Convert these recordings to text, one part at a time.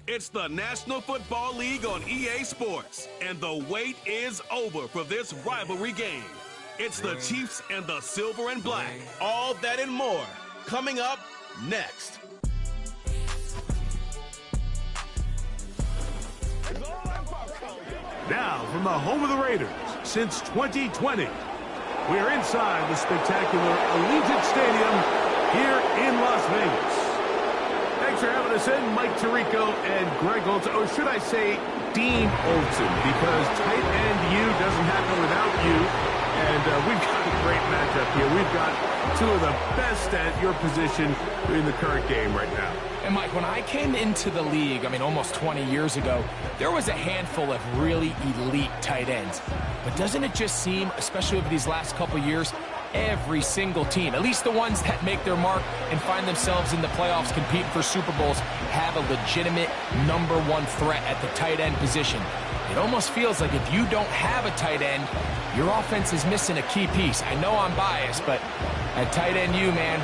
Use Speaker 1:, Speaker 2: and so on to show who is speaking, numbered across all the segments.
Speaker 1: It's the National Football League on EA Sports, and the wait is over for this rivalry game. It's the Chiefs and the Silver and Black. All that and more coming up next.
Speaker 2: Now, from the home of the Raiders since 2020, we're inside the spectacular Allegiant Stadium here in Las Vegas. Thanks for having us in, Mike Tirico and Greg Olson, or should I say Dean Olson, because tight end U doesn't happen without you. And we've got a great matchup here. We've got two of the best at your position in the current game right now.
Speaker 3: And Mike, when I came into the league, almost 20 years ago, there was a handful of really elite tight ends. But doesn't it just seem, especially over these last couple years, every single team, at least the ones that make their mark and find themselves in the playoffs competing for Super Bowls, have a legitimate #1 threat at the tight end position. It almost feels like if you don't have a tight end, your offense is missing a key piece. I know I'm biased, but at tight end you, man,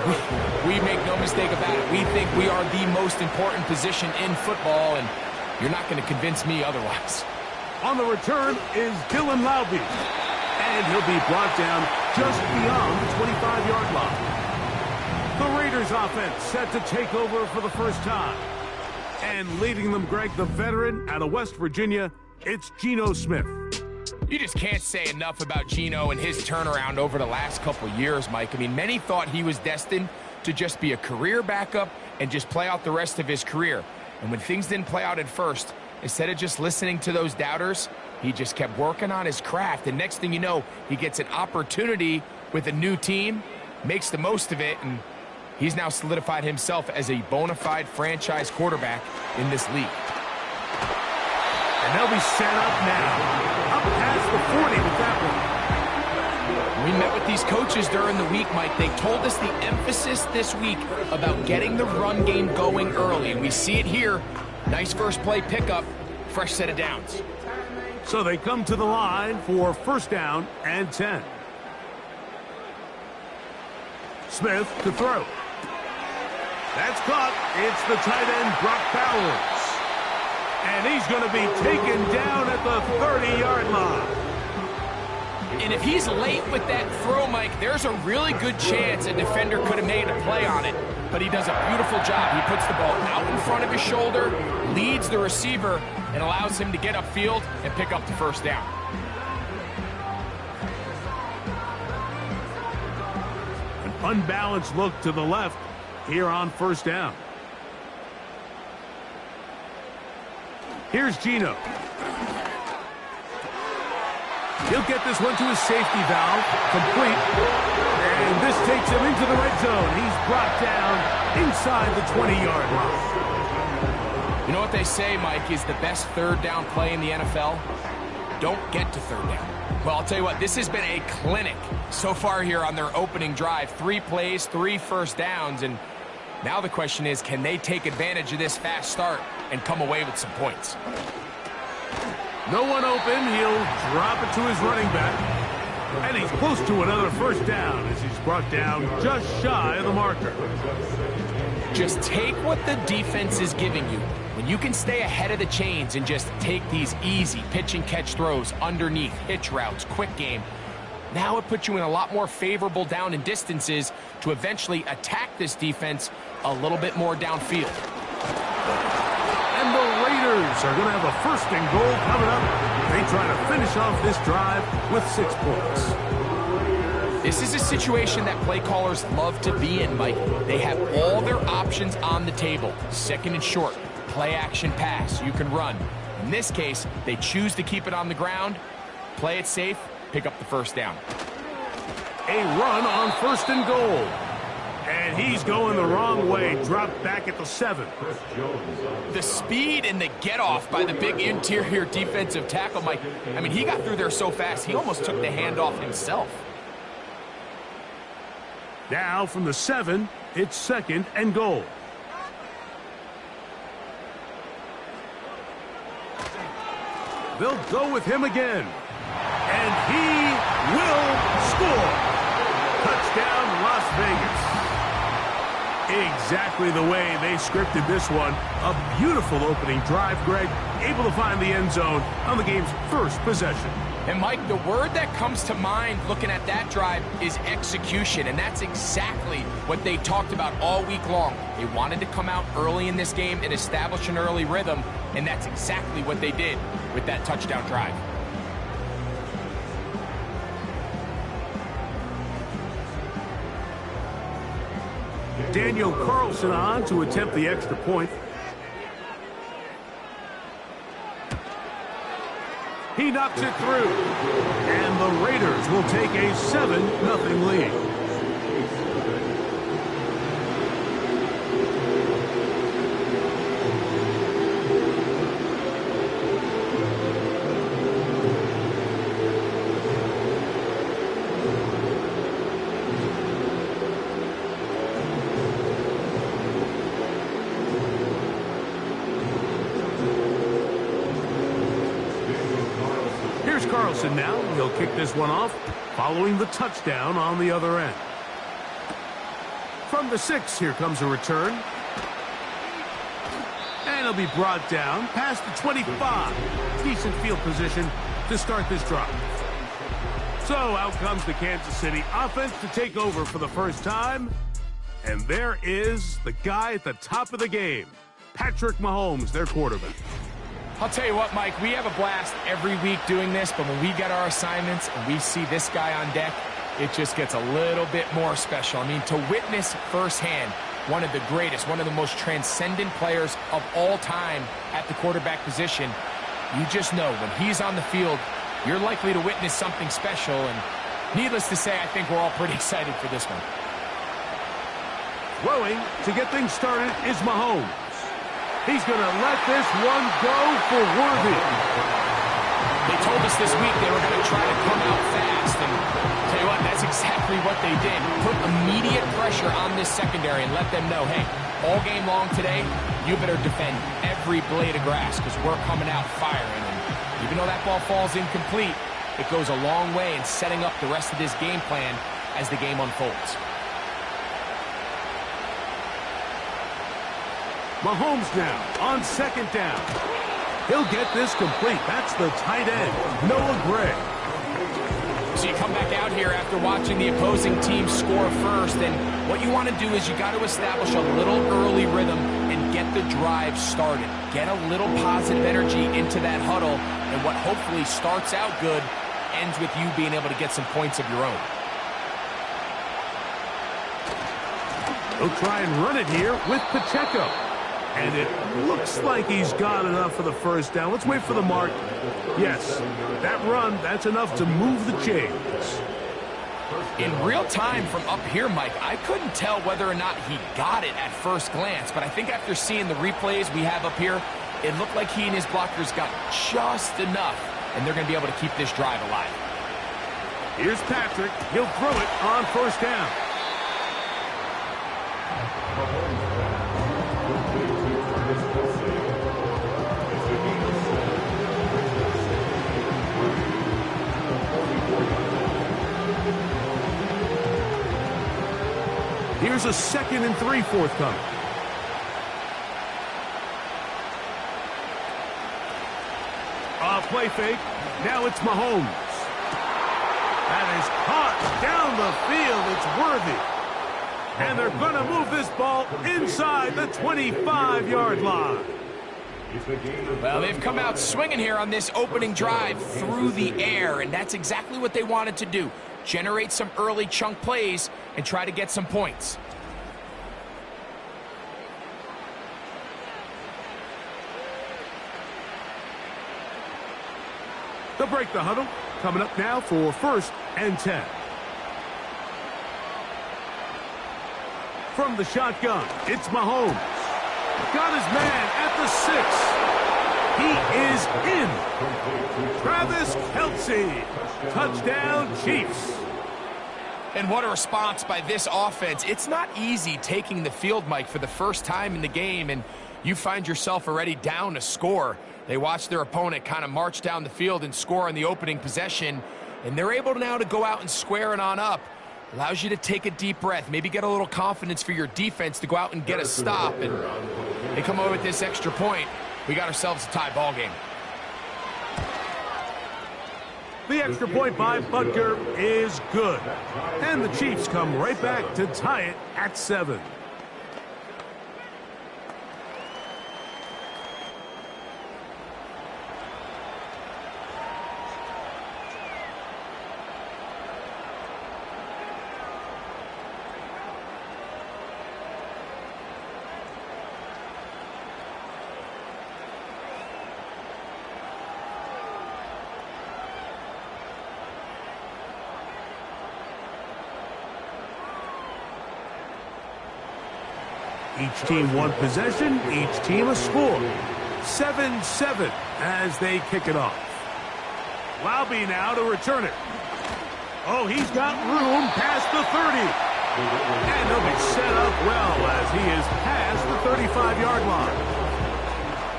Speaker 3: we make no mistake about it. We think we are the most important position in football, and you're not going to convince me otherwise.
Speaker 2: On the return is Dylan Laube, and he'll be brought down just beyond the 25-yard line. The Raiders offense set to take over for the first time. And leading them, Greg, the veteran out of West Virginia, it's Geno Smith.
Speaker 3: You just can't say enough about Geno and his turnaround over the last couple years, Mike. Many thought he was destined to just be a career backup and just play out the rest of his career. And when things didn't play out at first, instead of just listening to those doubters, he just kept working on his craft. And next thing you know, he gets an opportunity with a new team, makes the most of it, and he's now solidified himself as a bona fide franchise quarterback in this league.
Speaker 2: And they'll be set up now. Up past the 40 with that one.
Speaker 3: We met with these coaches during the week, Mike. They told us the emphasis this week about getting the run game going early. And we see it here. Nice first play pickup, fresh set of downs.
Speaker 2: So they come to the line for first down and 10. Smith to throw. That's caught. It's the tight end, Brock Bowers. And he's going to be taken down at the 30-yard line.
Speaker 3: And if he's late with that throw, Mike, there's a really good chance a defender could have made a play on it. But he does a beautiful job. He puts the ball out in front of his shoulder, leads the receiver, and allows him to get upfield and pick up the first down.
Speaker 2: An unbalanced look to the left here on first down. Here's Geno. He'll get this one to his safety valve, complete. And this takes him into the red zone. He's brought down inside the 20-yard line.
Speaker 3: You know what they say, Mike, is the best third down play in the NFL? Don't get to third down. Well, I'll tell you what, this has been a clinic so far here on their opening drive. 3 plays, 3 first downs, and now the question is, can they take advantage of this fast start and come away with some points?
Speaker 2: No one open. He'll drop it to his running back. And he's close to another first down as he's brought down just shy of the marker.
Speaker 3: Just take what the defense is giving you. When you can stay ahead of the chains and just take these easy pitch and catch throws underneath, hitch routes, quick game, now it puts you in a lot more favorable down and distances to eventually attack this defense a little bit more downfield.
Speaker 2: And the Raiders are going to have a first and goal coming up. They try to finish off this drive with 6 points.
Speaker 3: This is a situation that play callers love to be in, Mike. They have all their options on the table. Second and short, play action pass, you can run. In this case, they choose to keep it on the ground, play it safe, pick up the first down.
Speaker 2: A run on first and goal. And he's going the wrong way, dropped back at the 7.
Speaker 3: The speed and the get-off by the big interior defensive tackle, Mike. He got through there so fast, he almost took the handoff himself.
Speaker 2: Now from the 7, it's second and goal. They'll go with him again. And he will score. Touchdown, Las Vegas. Exactly the way they scripted this one. A beautiful opening drive, Greg. Able to find the end zone on the game's first possession.
Speaker 3: And, Mike, the word that comes to mind looking at that drive is execution, and that's exactly what they talked about all week long. They wanted to come out early in this game and establish an early rhythm, and that's exactly what they did with that touchdown drive.
Speaker 2: Daniel Carlson on to attempt the extra point. He knocks it through. And the Raiders will take a 7-0 lead. Carlson now. He'll kick this one off, following the touchdown on the other end. From the 6, here comes a return. And he'll be brought down past the 25. Decent field position to start this drive. So out comes the Kansas City offense to take over for the first time. And there is the guy at the top of the game, Patrick Mahomes, their quarterback.
Speaker 3: I'll tell you what, Mike, we have a blast every week doing this, but when we get our assignments and we see this guy on deck, it just gets a little bit more special. I mean, to witness firsthand one of the greatest, one of the most transcendent players of all time at the quarterback position, you just know when he's on the field, you're likely to witness something special, and needless to say, I think we're all pretty excited for this one.
Speaker 2: Throwing to get things started is Mahomes. He's going to let this one go for Worthy.
Speaker 3: They told us this week they were going to try to come out fast, and tell you what, that's exactly what they did. Put immediate pressure on this secondary and let them know, hey, all game long today, you better defend every blade of grass because we're coming out firing. And even though that ball falls incomplete, it goes a long way in setting up the rest of this game plan as the game unfolds.
Speaker 2: Mahomes now on second down. He'll get this complete. That's the tight end, Noah Gray.
Speaker 3: So you come back out here after watching the opposing team score first, and what you want to do is you got to establish a little early rhythm and get the drive started. Get a little positive energy into that huddle, and what hopefully starts out good ends with you being able to get some points of your own.
Speaker 2: He'll try and run it here with Pacheco. And it looks like he's got enough for the first down. Let's wait for the mark. Yes, that run, that's enough to move the chains.
Speaker 3: In real time from up here, Mike, I couldn't tell whether or not he got it at first glance, but I think after seeing the replays we have up here, it looked like he and his blockers got just enough, and they're going to be able to keep this drive alive.
Speaker 2: Here's Patrick. He'll throw it on first down. Here's a 2nd and 3 forthcoming. Play fake. Now it's Mahomes. That is caught down the field. It's Worthy. And they're going to move this ball inside the 25-yard line.
Speaker 3: Well, they've come out swinging here on this opening drive through the air, and that's exactly what they wanted to do. Generate some early chunk plays and try to get some points.
Speaker 2: They'll break the huddle. Coming up now for 1st and 10. From the shotgun, it's Mahomes. Got his man at the 6. He is in. Travis Kelce. Touchdown, Chiefs.
Speaker 3: And what a response by this offense. It's not easy taking the field, Mike, for the first time in the game, and you find yourself already down a score. They watch their opponent kind of march down the field and score on the opening possession, and they're able now to go out and square it on up. Allows you to take a deep breath, maybe get a little confidence for your defense to go out and get a stop. And they come away with this extra point. We got ourselves a tie ball game.
Speaker 2: The extra point by Butker is good. And the Chiefs come right back to tie it at 7. Each team one possession, each team a score. 7-7 as they kick it off. Laube now to return it. Oh, he's got room past the 30. And he'll be set up well as he is past the 35-yard line.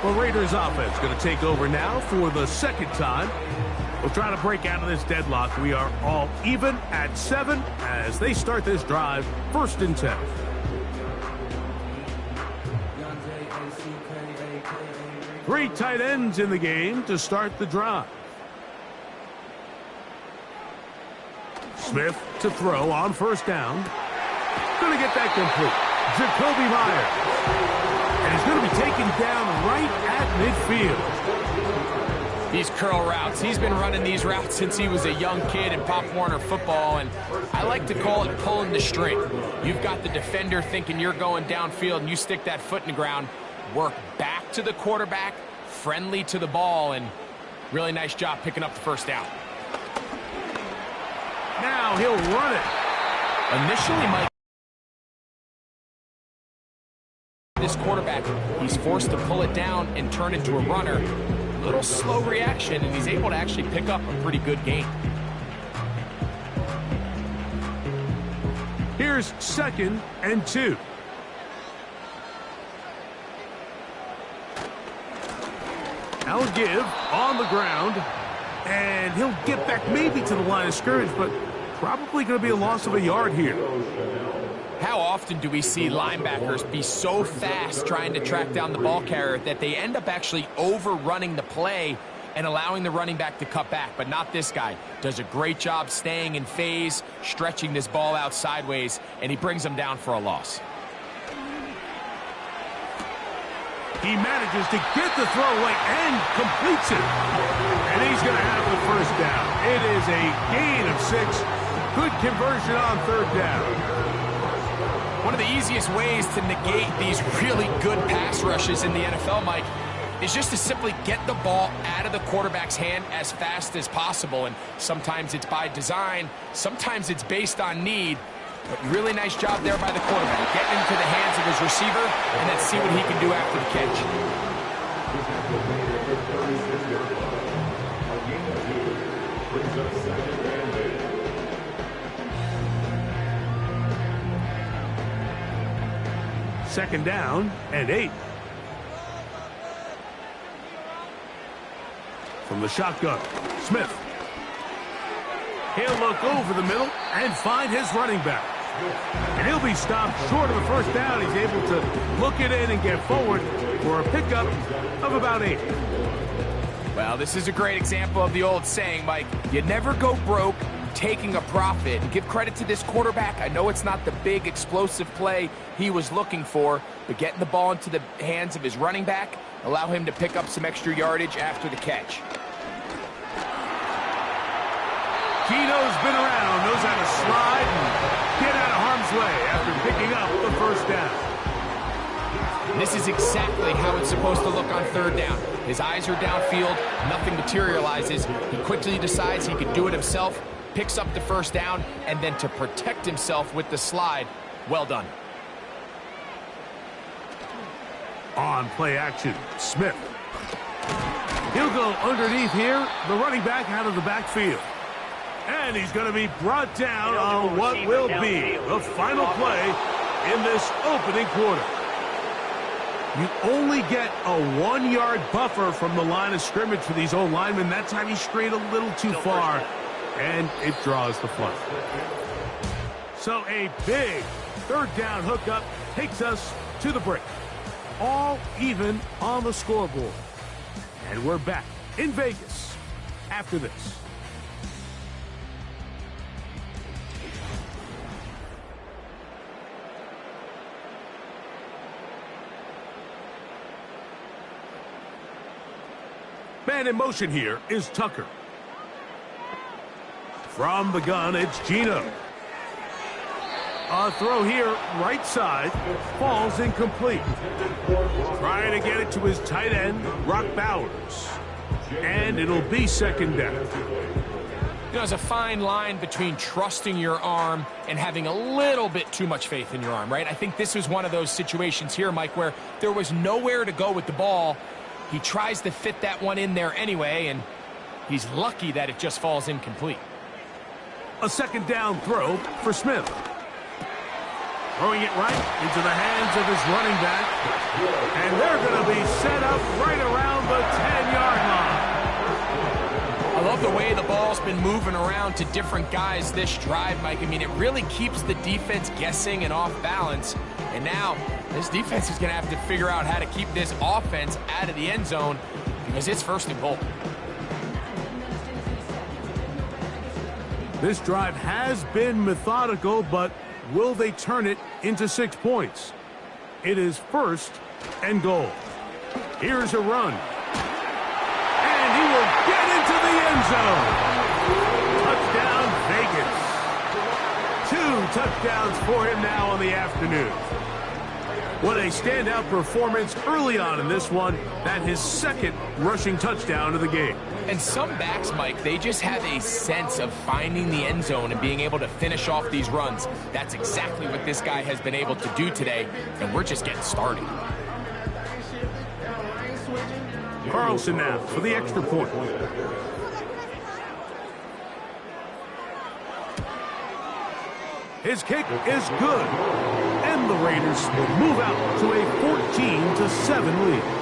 Speaker 2: Well, Raiders offense going to take over now for the second time. We'll try to break out of this deadlock. We are all even at 7 as they start this drive, 1st and 10. Three tight ends in the game to start the drive. Smith to throw on 1st down. Going to get that complete. Jacoby Myers. And he's going to be taken down right at midfield.
Speaker 3: These curl routes, he's been running these routes since he was a young kid in Pop Warner football, and I like to call it pulling the string. You've got the defender thinking you're going downfield, and you stick that foot in the ground, work back to the quarterback, friendly to the ball, and really nice job picking up the 1st down.
Speaker 2: Now he'll run it.
Speaker 3: Initially, Mike, this quarterback, he's forced to pull it down and turn into a runner. A little slow reaction, and he's able to actually pick up a pretty good gain.
Speaker 2: Here's 2nd and 2. I'll give on the ground, and he'll get back maybe to the line of scrimmage, but probably going to be a loss of a yard here.
Speaker 3: How often do we see linebackers be so fast trying to track down the ball carrier that they end up actually overrunning the play and allowing the running back to cut back? But not this guy. Does a great job staying in phase, stretching this ball out sideways, and he brings them down for a loss.
Speaker 2: He manages to get the throw away and completes it. And he's going to have the 1st down. It is a gain of 6. Good conversion on 3rd down.
Speaker 3: One of the easiest ways to negate these really good pass rushes in the NFL, Mike, is just to simply get the ball out of the quarterback's hand as fast as possible. And sometimes it's by design, sometimes it's based on need. But really nice job there by the quarterback, getting into the hands of his receiver, and then see what he can do after the catch.
Speaker 2: Second down and 8. From the shotgun, Smith. He'll look over the middle and find his running back. And he'll be stopped short of the 1st down. He's able to look it in and get forward for a pickup of about 8.
Speaker 3: Well, this is a great example of the old saying, Mike, you never go broke taking a profit. And give credit to this quarterback. I know it's not the big explosive play he was looking for, but getting the ball into the hands of his running back, allow him to pick up some extra yardage after the catch.
Speaker 2: Keno's been around, knows how to slide and get out of harm's way after picking up the 1st down.
Speaker 3: This is exactly how it's supposed to look on 3rd down. His eyes are downfield, nothing materializes. He quickly decides he can do it himself, picks up the 1st down, and then to protect himself with the slide, well done.
Speaker 2: On play action, Smith. He'll go underneath here, the running back out of the backfield. And he's going to be brought down on what will be the final play in this opening quarter. You only get a 1-yard buffer from the line of scrimmage for these old linemen. That time he strayed a little too far, and it draws the flag. So a big third down hookup takes us to the break. All even on the scoreboard. And we're back in Vegas after this. Man in motion here is Tucker. From the gun, it's Gino. A throw here, right side, falls incomplete. Trying to get it to his tight end, Brock Bowers. And it'll be second down.
Speaker 3: You know, there's a fine line between trusting your arm and having a little bit too much faith in your arm, right? I think this was one of those situations here, Mike, where there was nowhere to go with the ball. He tries to fit that one in there anyway, and he's lucky that it just falls incomplete.
Speaker 2: A second down throw for Smith. Throwing it right into the hands of his running back. And they're going to be set up right around the 10-yard line.
Speaker 3: I love the way the ball's been moving around to different guys this drive, Mike. I mean, it really keeps the defense guessing and off balance. And now this defense is going to have to figure out how to keep this offense out of the end zone because it's first and goal.
Speaker 2: This drive has been methodical, but will they turn it into 6 points? It is first and goal. Here's a run. And he will get into the end zone. Touchdown, Vegas. 2 touchdowns for him now on the afternoon. What a standout performance early on in this one. That his second rushing touchdown of the game.
Speaker 3: And some backs, Mike, they just have a sense of finding the end zone and being able to finish off these runs. That's exactly what this guy has been able to do today, and we're just getting started.
Speaker 2: Carlson now for the extra point. His kick is good, and the Raiders will move out to a 14-7 lead.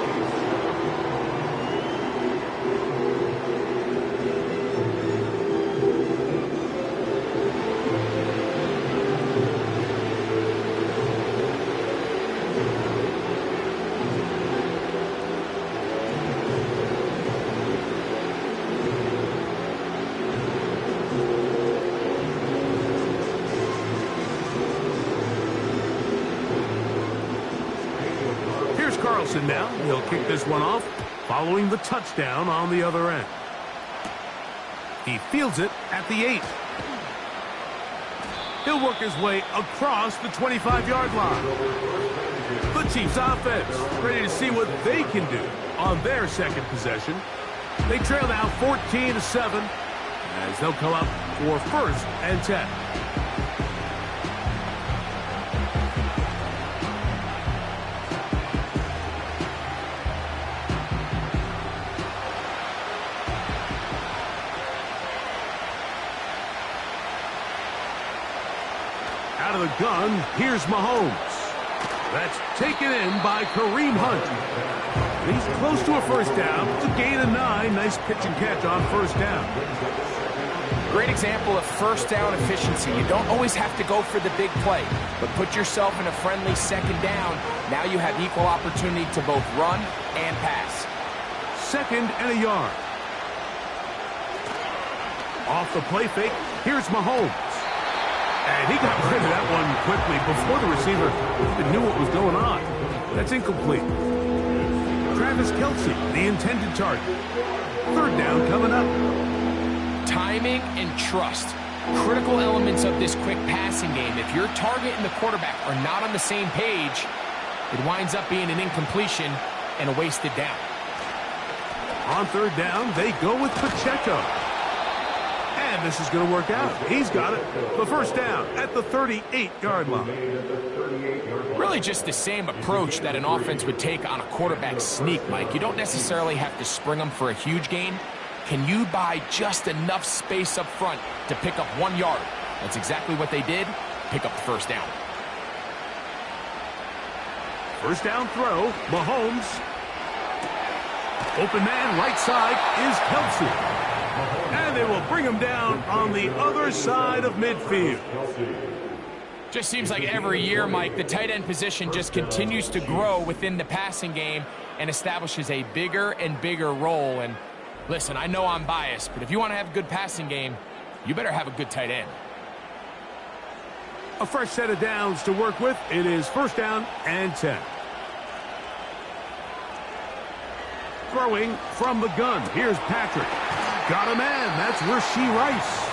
Speaker 2: Carlson now. He'll kick this one off following the touchdown on the other end. He fields it at the 8. He'll work his way across the 25-yard line. The Chiefs offense ready to see what they can do on their second possession. They trail now 14-7 as they'll come up for first and 10. Out of the gun, here's Mahomes. That's taken in by Kareem Hunt. He's close to a first down. It's a gain of 9. Nice pitch and catch on first down.
Speaker 3: Great example of first down efficiency. You don't always have to go for the big play, but put yourself in a friendly second down. Now you have equal opportunity to both run and pass.
Speaker 2: Second and a yard. Off the play fake, here's Mahomes. And he got rid of that one quickly before the receiver even knew what was going on. That's incomplete. Travis Kelce, the intended target. Third down coming up.
Speaker 3: Timing and trust. Critical elements of this quick passing game. If your target and the quarterback are not on the same page, it winds up being an incompletion and a wasted down.
Speaker 2: On third down, they go with Pacheco. And this is going to work out. He's got it. The first down at the 38-yard line.
Speaker 3: Really just the same approach that an offense would take on a quarterback sneak, Mike. You don't necessarily have to spring them for a huge gain. Can you buy just enough space up front to pick up 1 yard? That's exactly what they did. Pick up the first down.
Speaker 2: First down throw, Mahomes. Open man, right side is Kelce. And they will bring him down on the other side of midfield.
Speaker 3: Just seems like every year, Mike, the tight end position just continues to grow within the passing game and establishes a bigger and bigger role. And listen, I know I'm biased, but if you want to have a good passing game, you better have a good tight end.
Speaker 2: A fresh set of downs to work with. It is first down and 10. Throwing from the gun. Here's Patrick. Got a man. That's Rashee Rice.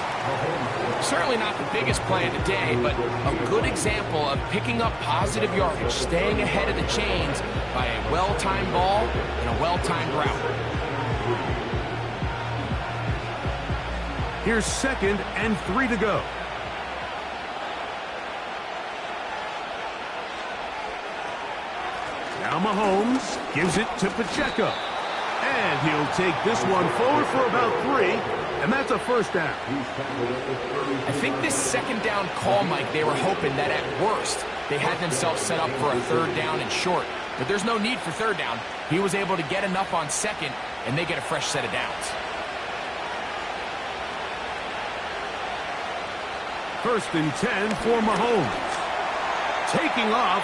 Speaker 3: Certainly not the biggest play of the day, but a good example of picking up positive yardage, staying ahead of the chains by a well-timed ball and a well-timed route.
Speaker 2: Here's 2nd and 3 to go. Now Mahomes gives it to Pacheco. And he'll take this one forward for about 3, and that's a first down.
Speaker 3: I think this second down call, Mike, they were hoping that at worst they had themselves set up for a third down and short. But there's no need for third down. He was able to get enough on second, and they get a fresh set of downs.
Speaker 2: First and 10 for Mahomes. Taking off,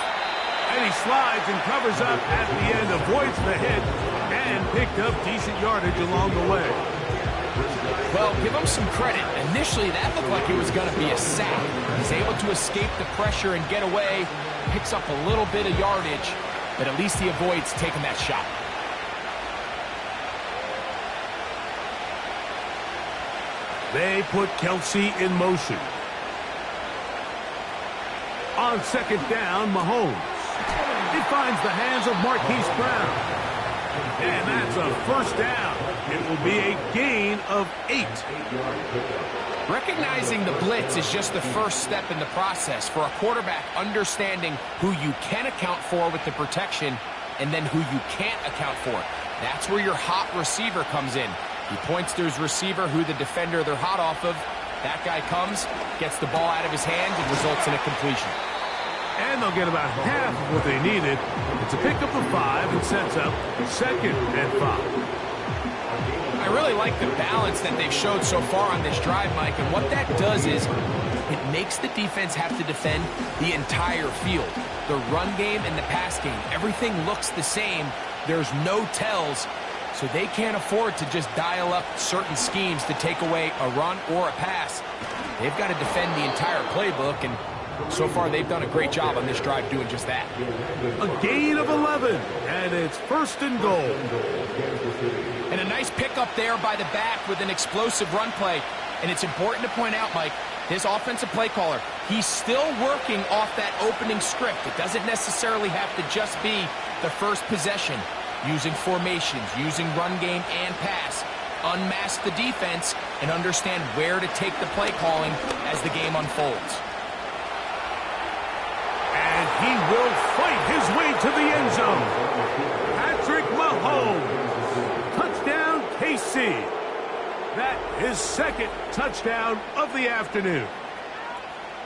Speaker 2: and he slides and covers up at the end, avoids the hit, and picked up decent yardage along the way.
Speaker 3: Well, give him some credit. Initially, that looked like it was going to be a sack. He's able to escape the pressure and get away, picks up a little bit of yardage, but at least he avoids taking that shot.
Speaker 2: They put Kelsey in motion. On second down, Mahomes. It finds the hands of Marquise Brown. And that's a first down. It will be a gain of 8.
Speaker 3: Recognizing the blitz is just the first step in the process for a quarterback, understanding who you can account for with the protection and then who you can't account for. That's where your hot receiver comes in. He points to his receiver, who the defender they're hot off of. That guy comes, gets the ball out of his hands, and results in a completion.
Speaker 2: And they'll get about half of what they needed. It's a pickup of 5 and sets up 2nd and 5.
Speaker 3: I really like the balance that they've showed so far on this drive, Mike, and what that does is it makes the defense have to defend the entire field. The run game and the pass game, everything looks the same. There's no tells, so they can't afford to just dial up certain schemes to take away a run or a pass. They've got to defend the entire playbook, and so far they've done a great job on this drive doing just that.
Speaker 2: A gain of 11, and it's 1st and goal.
Speaker 3: And a nice pickup there by the back with an explosive run play. And it's important to point out, Mike, this offensive play caller, he's still working off that opening script. It doesn't necessarily have to just be the first possession. Using formations, using run game and pass. Unmask the defense and understand where to take the play calling as the game unfolds.
Speaker 2: And he will fight his way to the end zone. Patrick Mahomes. Touchdown, KC. That is 2nd touchdown of the afternoon.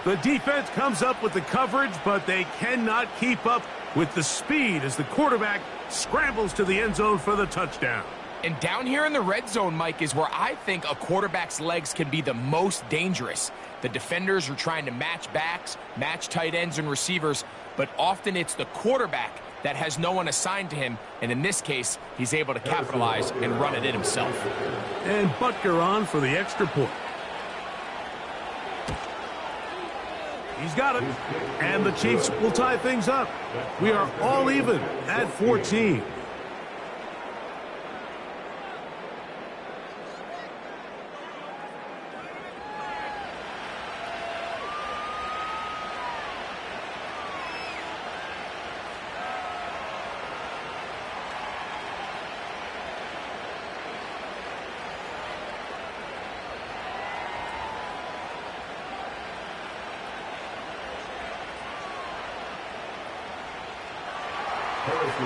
Speaker 2: The defense comes up with the coverage, but they cannot keep up with the speed as the quarterback scrambles to the end zone for the touchdown.
Speaker 3: And down here in the red zone, Mike, is where I think a quarterback's legs can be the most dangerous. The defenders are trying to match backs, match tight ends and receivers, but often it's the quarterback that has no one assigned to him, and in this case, he's able to capitalize and run it in himself.
Speaker 2: And Butker on for the extra point. He's got it, and the Chiefs will tie things up. We are all even at 14.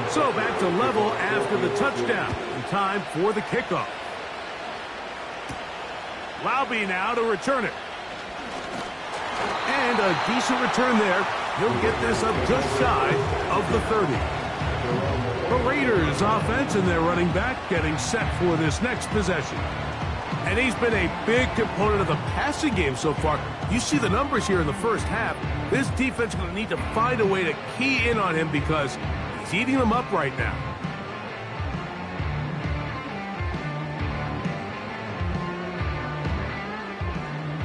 Speaker 2: So back to level after the touchdown. In time for the kickoff. Laube now to return it. And a decent return there. He'll get this up just shy of the 30. The Raiders offense and their running back getting set for this next possession. And he's been a big component of the passing game so far. You see the numbers here in the first half. This defense is going to need to find a way to key in on him because he's eating them up right now.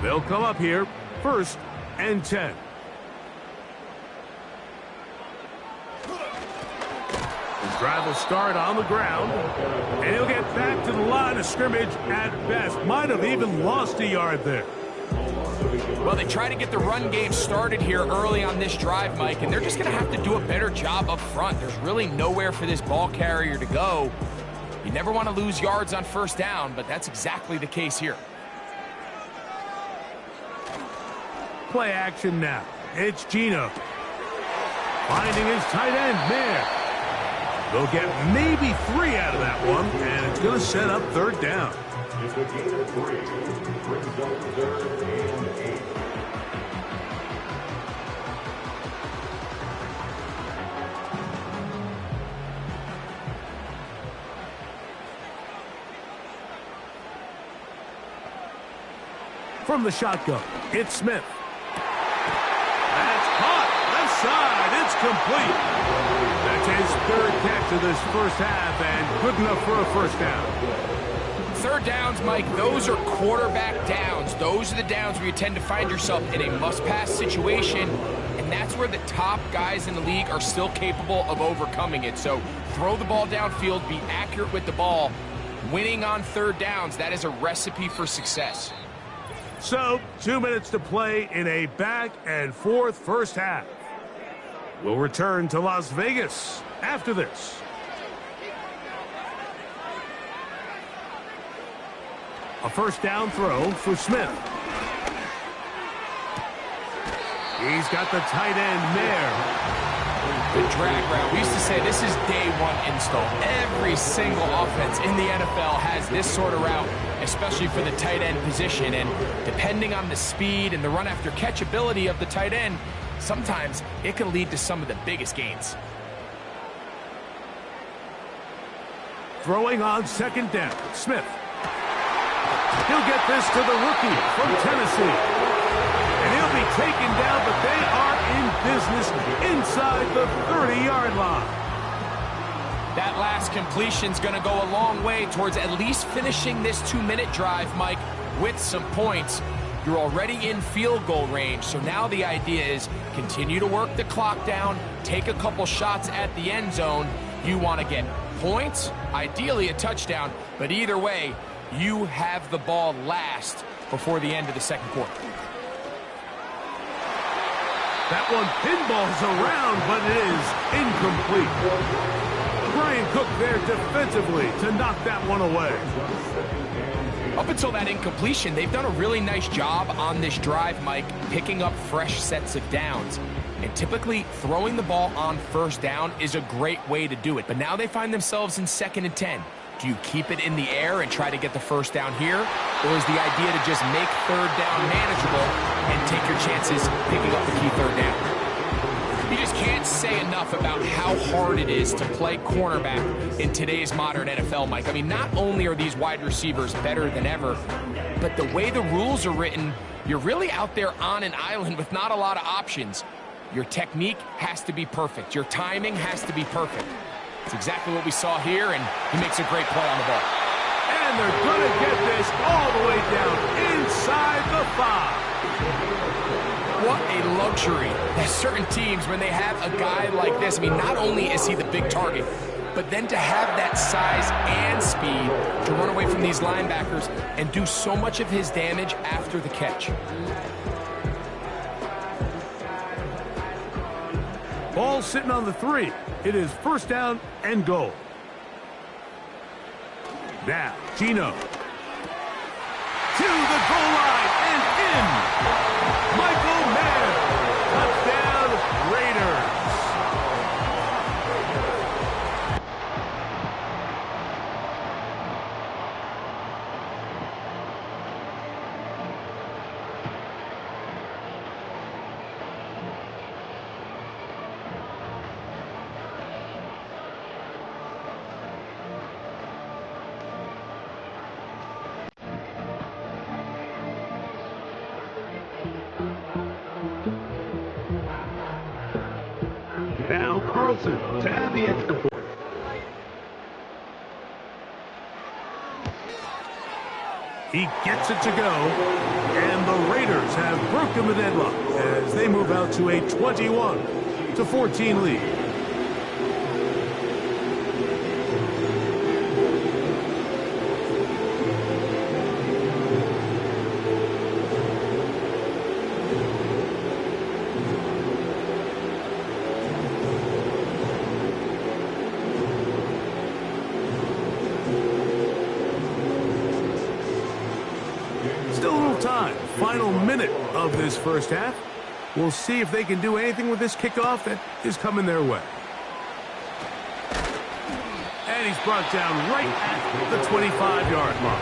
Speaker 2: They'll come up here, 1st and 10. His drive will start on the ground, and he'll get back to the line of scrimmage at best. Might have even lost a yard there.
Speaker 3: Well, they try to get the run game started here early on this drive, Mike, and they're just going to have to do a better job up front. There's really nowhere for this ball carrier to go. You never want to lose yards on 1st down, but that's exactly the case here.
Speaker 2: Play action now. It's Geno. Finding his tight end, Mayer. They'll get maybe 3 out of that one, and it's going to set up 3rd down.
Speaker 4: It's a gain of 3. Brings up 3rd and 8.
Speaker 2: From the shotgun, it's Smith. That's caught. Left side. It's complete. That's his 3rd catch of this 1st half, and good enough for a 1st down.
Speaker 3: 3rd downs, Mike, those are quarterback downs. Those are the downs where you tend to find yourself in a must-pass situation, and that's where the top guys in the league are still capable of overcoming it. So throw the ball downfield, be accurate with the ball. Winning on 3rd downs, that is a recipe for success.
Speaker 2: So, 2 minutes to play in a back and forth 1st half. We'll return to Las Vegas after this. A 1st down throw for Smith. He's got the tight end Mayer.
Speaker 3: The drag route. We used to say this is day 1 install. Every single offense in the NFL has this sort of route, especially for the tight end position. And depending on the speed and the run after catch ability of the tight end, sometimes it can lead to some of the biggest gains.
Speaker 2: Throwing on 2nd down, Smith. He'll get this to the rookie from Tennessee. And he'll be taken down, but they are in business inside the 30-yard line.
Speaker 3: That last completion's going to go a long way towards at least finishing this 2-minute drive, Mike, with some points. You're already in field goal range, so now the idea is continue to work the clock down, take a couple shots at the end zone. You want to get points, ideally a touchdown, but either way, you have the ball last before the end of the 2nd quarter.
Speaker 2: That one pinballs around, but it is incomplete. Brian Cook there defensively to knock that one away.
Speaker 3: Up until that incompletion, they've done a really nice job on this drive, Mike, picking up fresh sets of downs. And typically, throwing the ball on 1st down is a great way to do it. But now they find themselves in 2nd and 10. Do you keep it in the air and try to get the 1st down here? Or is the idea to just make 3rd down manageable and take your chances picking up the key 3rd down? You just can't say enough about how hard it is to play cornerback in today's modern NFL, Mike. I mean, not only are these wide receivers better than ever, but the way the rules are written, you're really out there on an island with not a lot of options. Your technique has to be perfect. Your timing has to be perfect. It's exactly what we saw here, and he makes a great play on the ball.
Speaker 2: And they're going to get this all the way down inside the 5.
Speaker 3: What a luxury that certain teams, when they have a guy like this, I mean, not only is he the big target, but then to have that size and speed to run away from these linebackers and do so much of his damage after the catch.
Speaker 2: Ball sitting on the 3. It is 1st down and goal. Now, Geno. To the goal line and in. Michael Mayer. Touchdown, Raiders. Now Carlson to have the extra point. He gets it to go, and the Raiders have broken the deadlock as they move out to a 21-14 lead. Still a little time. Final minute of this first half. We'll see if they can do anything with this kickoff that is coming their way. And he's brought down right at the 25-yard mark.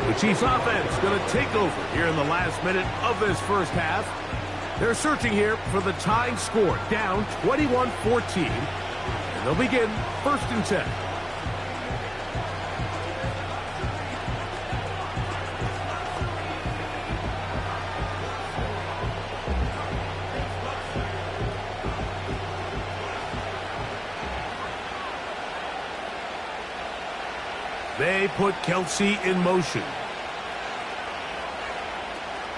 Speaker 2: The Chiefs offense going to take over here in the last minute of this first half. They're searching here for the tying score, down 21-14. And they'll begin 1st and 10. They put Kelsey in motion.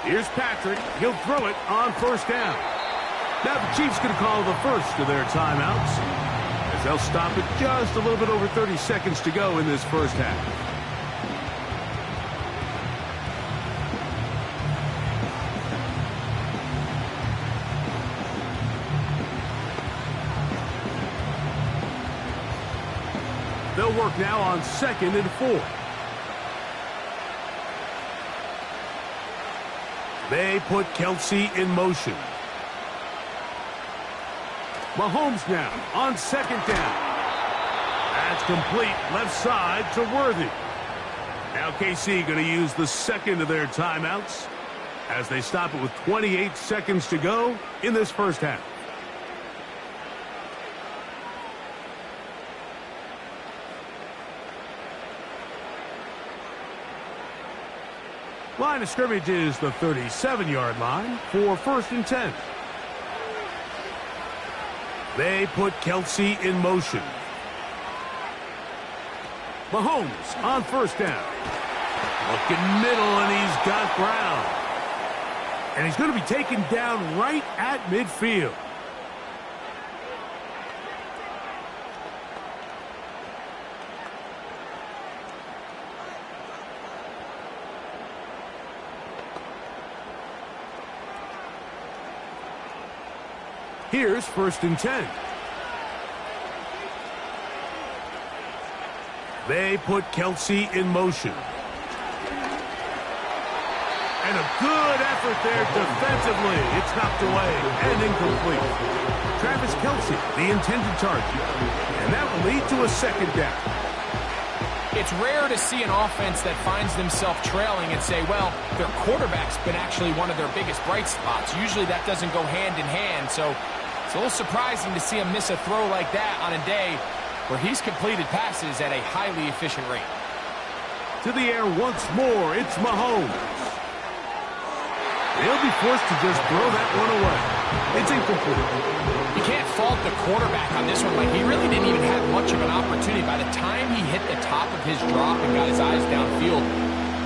Speaker 2: Here's Patrick. He'll throw it on 1st down. Now the Chiefs going to call the first of their timeouts, as they'll stop it just a little bit over 30 seconds to go in this first half. They'll work now on 2nd and 4. They put Kelsey in motion. Mahomes now on 2nd down. That's complete left side to Worthy. Now KC going to use the second of their timeouts as they stop it with 28 seconds to go in this first half. Line of scrimmage is the 37-yard line for 1st and 10. They put Kelsey in motion. Mahomes on 1st down. Looking middle, and he's got Brown. And he's going to be taken down right at midfield. Here's 1st and 10. They put Kelsey in motion. And a good effort there defensively. It's knocked away and incomplete. Travis Kelsey, the intended target. And that will lead to a 2nd down.
Speaker 3: It's rare to see an offense that finds themselves trailing and say, well, their quarterback's been actually one of their biggest bright spots. Usually that doesn't go hand in hand, so it's a little surprising to see him miss a throw like that on a day where he's completed passes at a highly efficient rate.
Speaker 2: To the air once more, it's Mahomes. They'll be forced to just throw that one away. It's incomplete.
Speaker 3: You can't fault the quarterback on this one. Like, he really didn't even have much of an opportunity. By the time he hit the top of his drop and got his eyes downfield,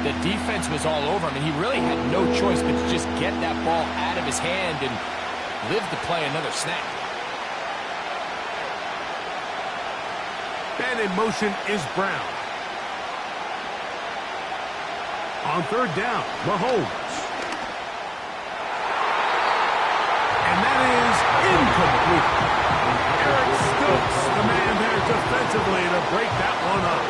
Speaker 3: the defense was all over him, and he really had no choice but to just get that ball out of his hand and live to play another snap.
Speaker 2: And in motion is Brown. On 3rd down, Mahomes. And that is incomplete. Eric Stokes, the man there defensively to break that one up.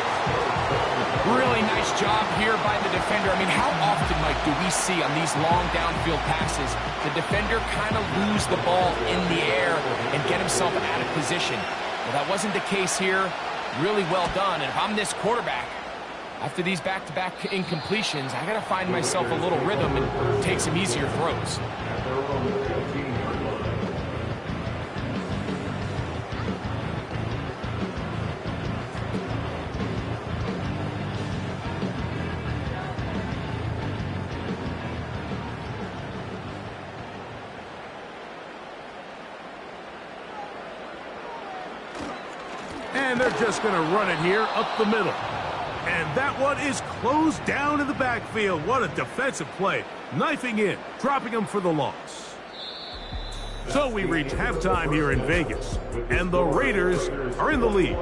Speaker 3: Really nice job here by the defender. I mean, how often, Mike, do we see on these long downfield passes the defender kind of lose the ball in the air and get himself out of position? Well, that wasn't the case here. Really well done. And if I'm this quarterback, after these back-to-back incompletions, I got to find myself a little rhythm and take some easier throws.
Speaker 2: And they're just going to run it here up the middle. And that one is closed down in the backfield. What a defensive play. Knifing in, dropping them for the loss. So we reach halftime here in Vegas, and the Raiders are in the lead.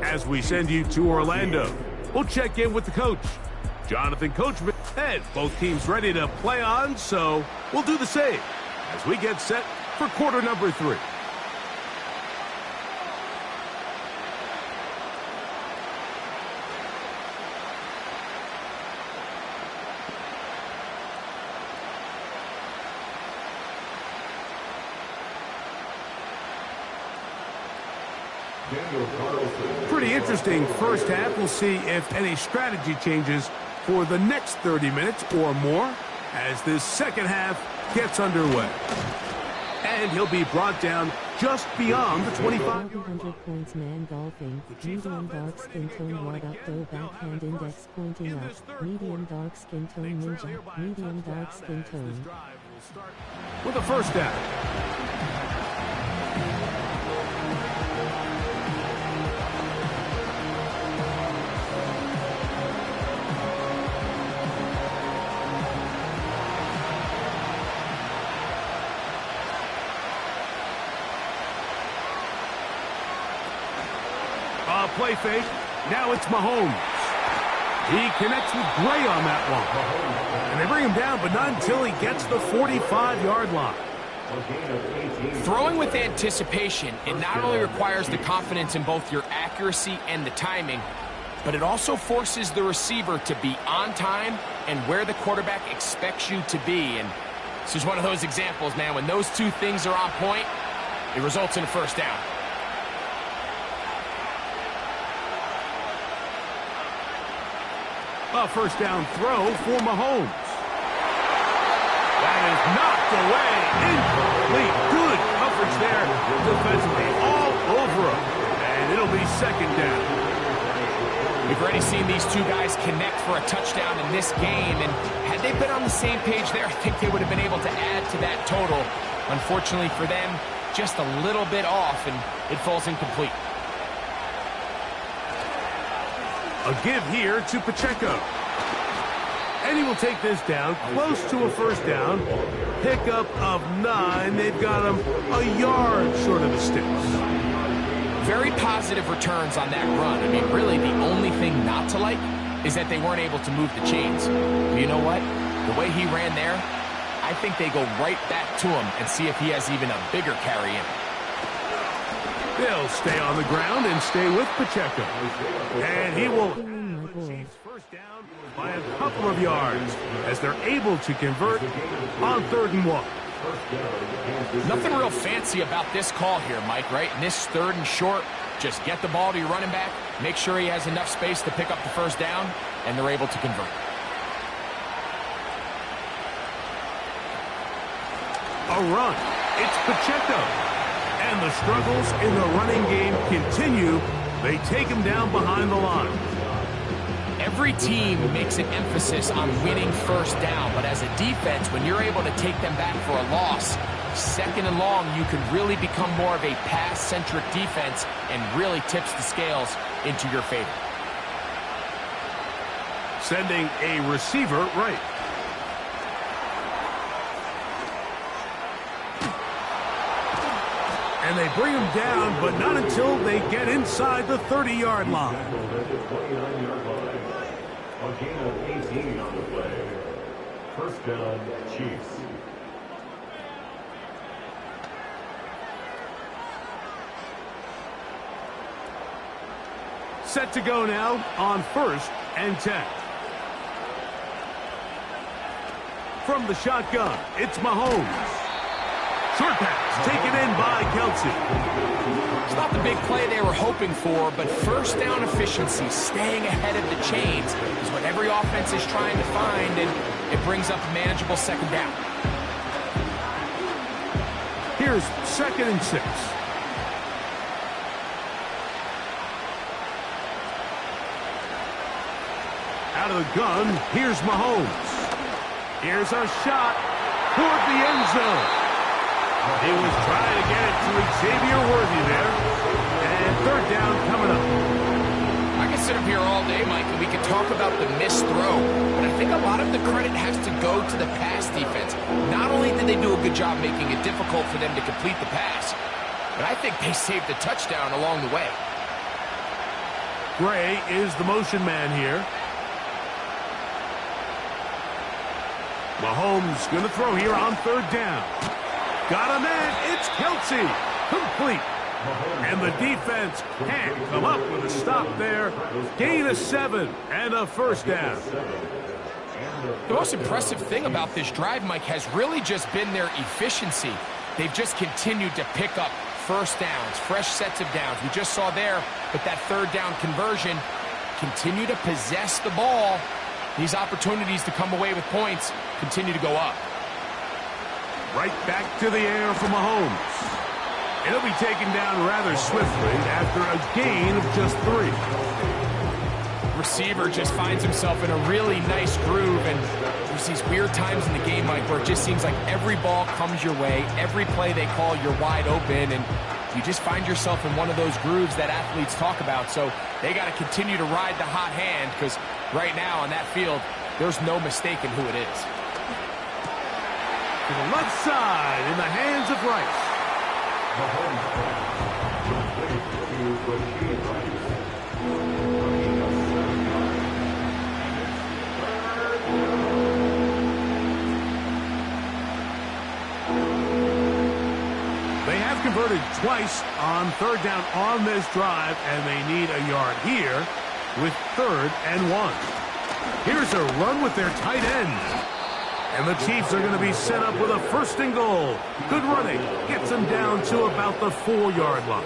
Speaker 2: As we send you to Orlando, we'll check in with the coach, Jonathan Coachman. And both teams ready to play on, so we'll do the same as we get set for quarter number 3. Pretty interesting first half. We'll see if any strategy changes for the next 30 minutes or more as this second half gets underway. And he'll be brought down just beyond the 25.
Speaker 5: 100 points man golfing, medium dark skin tone wide up though backhand index pointing up, medium dark skin tone ninja, medium dark skin tone.
Speaker 2: With a first down. Play fake. Now it's Mahomes. He connects with Gray on that one. And they bring him down, but not until he gets the 45-yard line.
Speaker 3: Throwing with anticipation, it not only requires the confidence in both your accuracy and the timing, but it also forces the receiver to be on time and where the quarterback expects you to be. And this is one of those examples, man. When those two things are on point, it results in a first down.
Speaker 2: A first down throw for Mahomes. That is knocked away. Incomplete. Good coverage there defensively all over him. And it'll be second down.
Speaker 3: We've already seen these two guys connect for a touchdown in this game. And had they been on the same page there, I think they would have been able to add to that total. Unfortunately for them, just a little bit off, and it falls incomplete.
Speaker 2: A give here to Pacheco. And he will take this down close to a first down. Pickup of 9. They've got him a yard short of the sticks.
Speaker 3: Very positive returns on that run. I mean, really, the only thing not to like is that they weren't able to move the chains. But you know what? The way he ran there, I think they go right back to him and see if he has even a bigger carry in.
Speaker 2: They'll stay on the ground and stay with Pacheco. And he will first down by a couple of yards as they're able to convert on 3rd and 1.
Speaker 3: Nothing real fancy about this call here, Mike, right? In this 3rd and short, just get the ball to your running back, make sure he has enough space to pick up the first down, and they're able to convert.
Speaker 2: A run. It's Pacheco. And the struggles in the running game continue. They take him down behind the line.
Speaker 3: Every team makes an emphasis on winning first down, but as a defense, when you're able to take them back for a loss, 2nd and long, you can really become more of a pass-centric defense and really tips the scales into your favor.
Speaker 2: Sending a receiver right. And they bring him down, but not until they get inside the 30-yard line.
Speaker 4: A gain of 18 on the play. First down, Chiefs.
Speaker 2: Set to go now on 1st and 10. From the shotgun, it's Mahomes. Short pass taken in by Kelsey.
Speaker 3: It's not the big play they were hoping for, but first down efficiency, staying ahead of the chains, is what every offense is trying to find, and it brings up a manageable 2nd down.
Speaker 2: Here's 2nd and 6. Out of the gun, here's Mahomes. Here's a shot toward the end zone. He was trying to get it to Xavier Worthy there. And 30 third down coming up.
Speaker 3: I could sit up here all day, Mike, and we could talk about the missed throw, but I think a lot of the credit has to go to the pass defense. Not only did they do a good job making it difficult for them to complete the pass, but I think they saved a touchdown along the way.
Speaker 2: Gray is the motion man here. Mahomes going to throw here on third down. Got a man. It's Kelsey. Complete. And the defense can't come up with a stop there. Gain of 7 and a first down.
Speaker 3: The most impressive thing about this drive, Mike, has really just been their efficiency. They've just continued to pick up first downs, fresh sets of downs. We just saw there with that third down conversion, continue to possess the ball. These opportunities to come away with points continue to go up.
Speaker 2: Right back to the air for Mahomes. It'll be taken down rather swiftly after a gain of just 3.
Speaker 3: Receiver just finds himself in a really nice groove, and there's these weird times in the game, Mike, where it just seems like every ball comes your way, every play they call, you're wide open, and you just find yourself in one of those grooves that athletes talk about. So they got to continue to ride the hot hand, because right now on that field, there's no mistaking who it is.
Speaker 2: To the left side in the hands of Rice. They have converted twice on third down on this drive, and they need a yard here with 3rd and 1. Here's a run with their tight end. And the Chiefs are going to be set up with a 1st and goal. Good running. Gets them down to about the 4-yard line.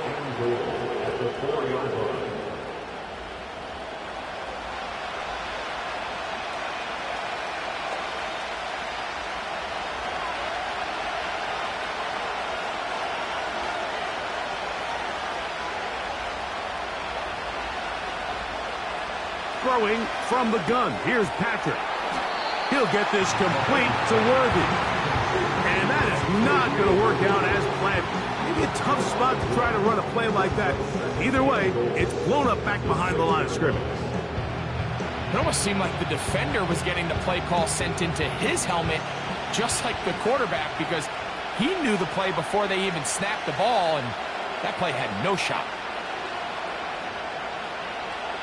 Speaker 2: Throwing from the gun. Here's Patrick. He'll get this complete to Worthy. And that is not going to work out as planned. Maybe a tough spot to try to run a play like that. Either way, it's blown up back behind the line of scrimmage.
Speaker 3: It almost seemed like the defender was getting the play call sent into his helmet, just like the quarterback, because he knew the play before they even snapped the ball, and that play had no shot.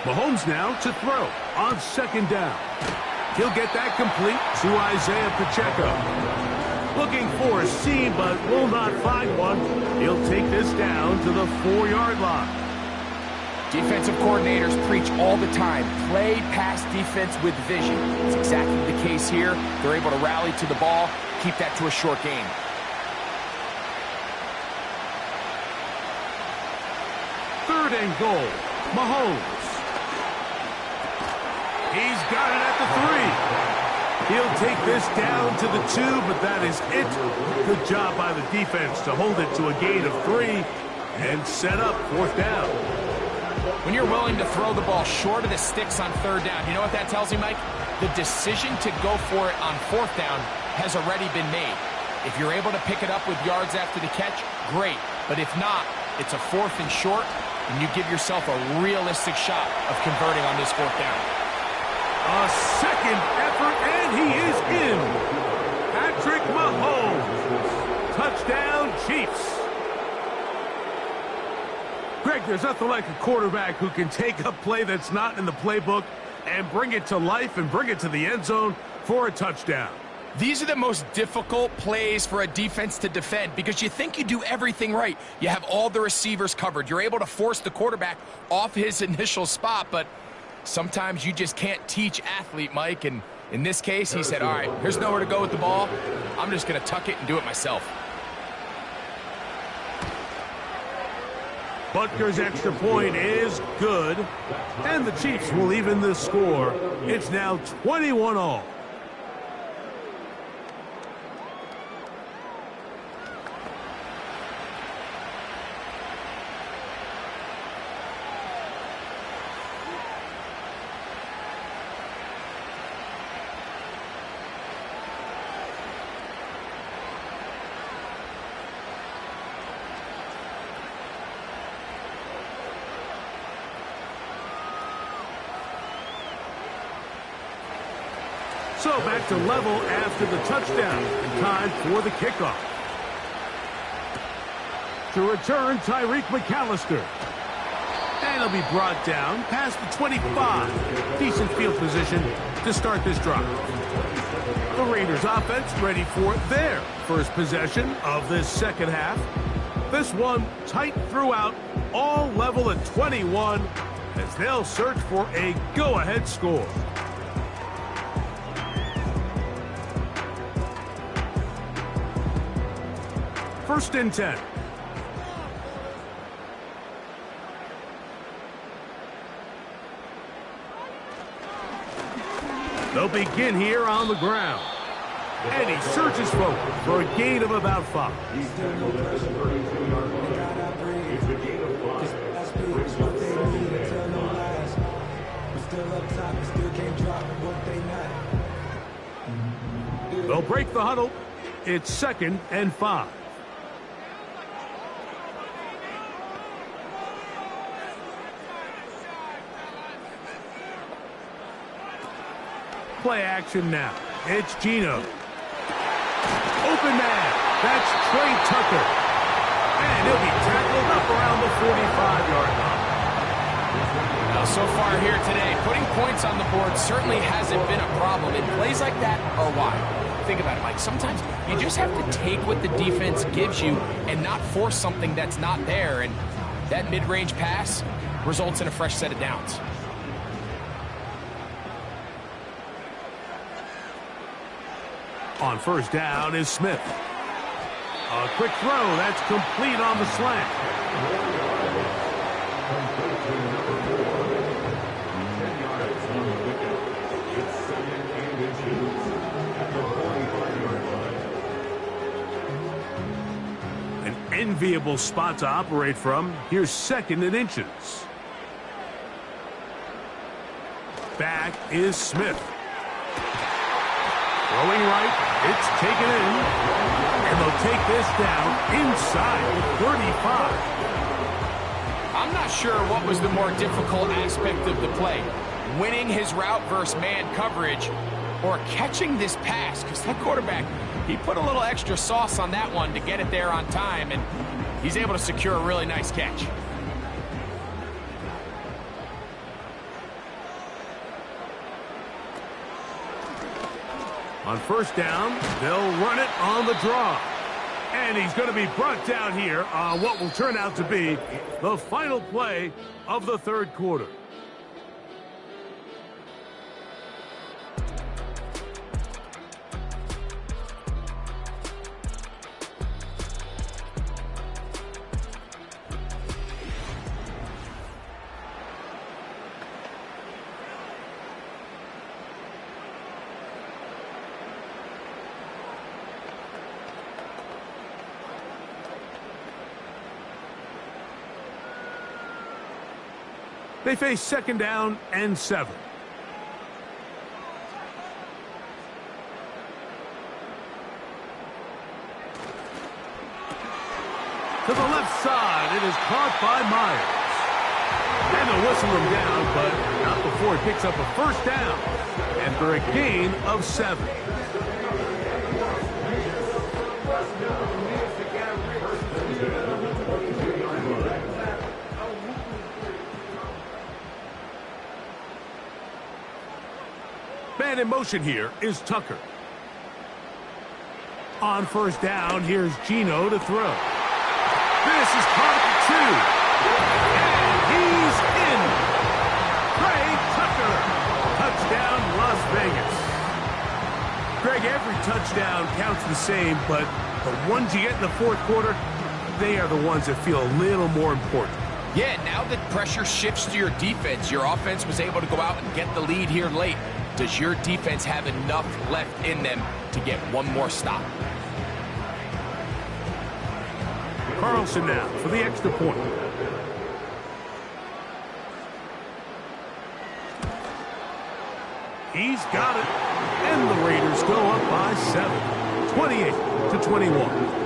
Speaker 2: Mahomes now to throw on 2nd down. He'll get that complete to Isaiah Pacheco. Looking for a seam, but will not find one. He'll take this down to the 4-yard line.
Speaker 3: Defensive coordinators preach all the time, play pass defense with vision. It's exactly the case here. They're able to rally to the ball, keep that to a short game.
Speaker 2: Third and goal. Mahomes. He's got it at the 3. He'll take this down to the 2, but that is it. Good job by the defense to hold it to a gain of 3 and set up 4th down.
Speaker 3: When you're willing to throw the ball short of the sticks on 3rd down, you know what that tells me, Mike? The decision to go for it on 4th down has already been made. If you're able to pick it up with yards after the catch, great. But if not, it's a 4th and short, and you give yourself a realistic shot of converting on this 4th down.
Speaker 2: A second effort, and he is in. Patrick Mahomes. Touchdown, Chiefs. Greg, there's nothing like a quarterback who can take a play that's not in the playbook and bring it to life and bring it to the end zone for a touchdown.
Speaker 3: These are the most difficult plays for a defense to defend because you think you do everything right. You have all the receivers covered. You're able to force the quarterback off his initial spot, but sometimes you just can't teach athlete, Mike, and in this case, he said, all right, here's nowhere to go with the ball. I'm just going to tuck it and do it myself.
Speaker 2: Butker's extra point is good, and the Chiefs will even the score. It's now 21-all. So back to level after the touchdown. Time for the kickoff. To return, Tyreek McAllister. And he'll be brought down past the 25. Decent field position to start this drive. The Raiders offense ready for their first possession of this second half. This one tight throughout, all level at 21 as they'll search for a go-ahead score. First and 10. They'll begin here on the ground. And he surges forward for a gain of about 5. They'll break the huddle. It's 2nd and 5. Play action now. It's Geno. Open man. That's Trey Tucker. And he'll be tackled up around the 45-yard line.
Speaker 3: Now, so far here today, putting points on the board certainly hasn't been a problem. And plays like that are why. Think about it, Mike. Sometimes you just have to take what the defense gives you and not force something that's not there. And that mid-range pass results in a fresh set of downs.
Speaker 2: On first down is Smith. A quick throw. That's complete on the slant. An enviable spot to operate from. Here's 2nd and inches. Back is Smith. Throwing right, it's taken in, and they'll take this down inside the 35.
Speaker 3: I'm not sure what was the more difficult aspect of the play, winning his route versus man coverage or catching this pass, because that quarterback, he put a little extra sauce on that one to get it there on time, and he's able to secure a really nice catch.
Speaker 2: On first down, they'll run it on the draw. And he's going to be brought down here on what will turn out to be the final play of the third quarter. They face 2nd down and 7. To the left side, it is caught by Myers. And they'll whistle him down, but not before he picks up a first down. And for a gain of 7. Man in motion here is Tucker. On first down, here's Geno to throw. This is caught at the 2. And he's in. Trey Tucker. Touchdown, Las Vegas. Greg, every touchdown counts the same, but the ones you get in the fourth quarter, they are the ones that feel a little more important.
Speaker 3: Yeah, now that pressure shifts to your defense, your offense was able to go out and get the lead here late. Does your defense have enough left in them to get one more stop?
Speaker 2: Carlson now for the extra point. He's got it. And the Raiders go up by 7. 28-21.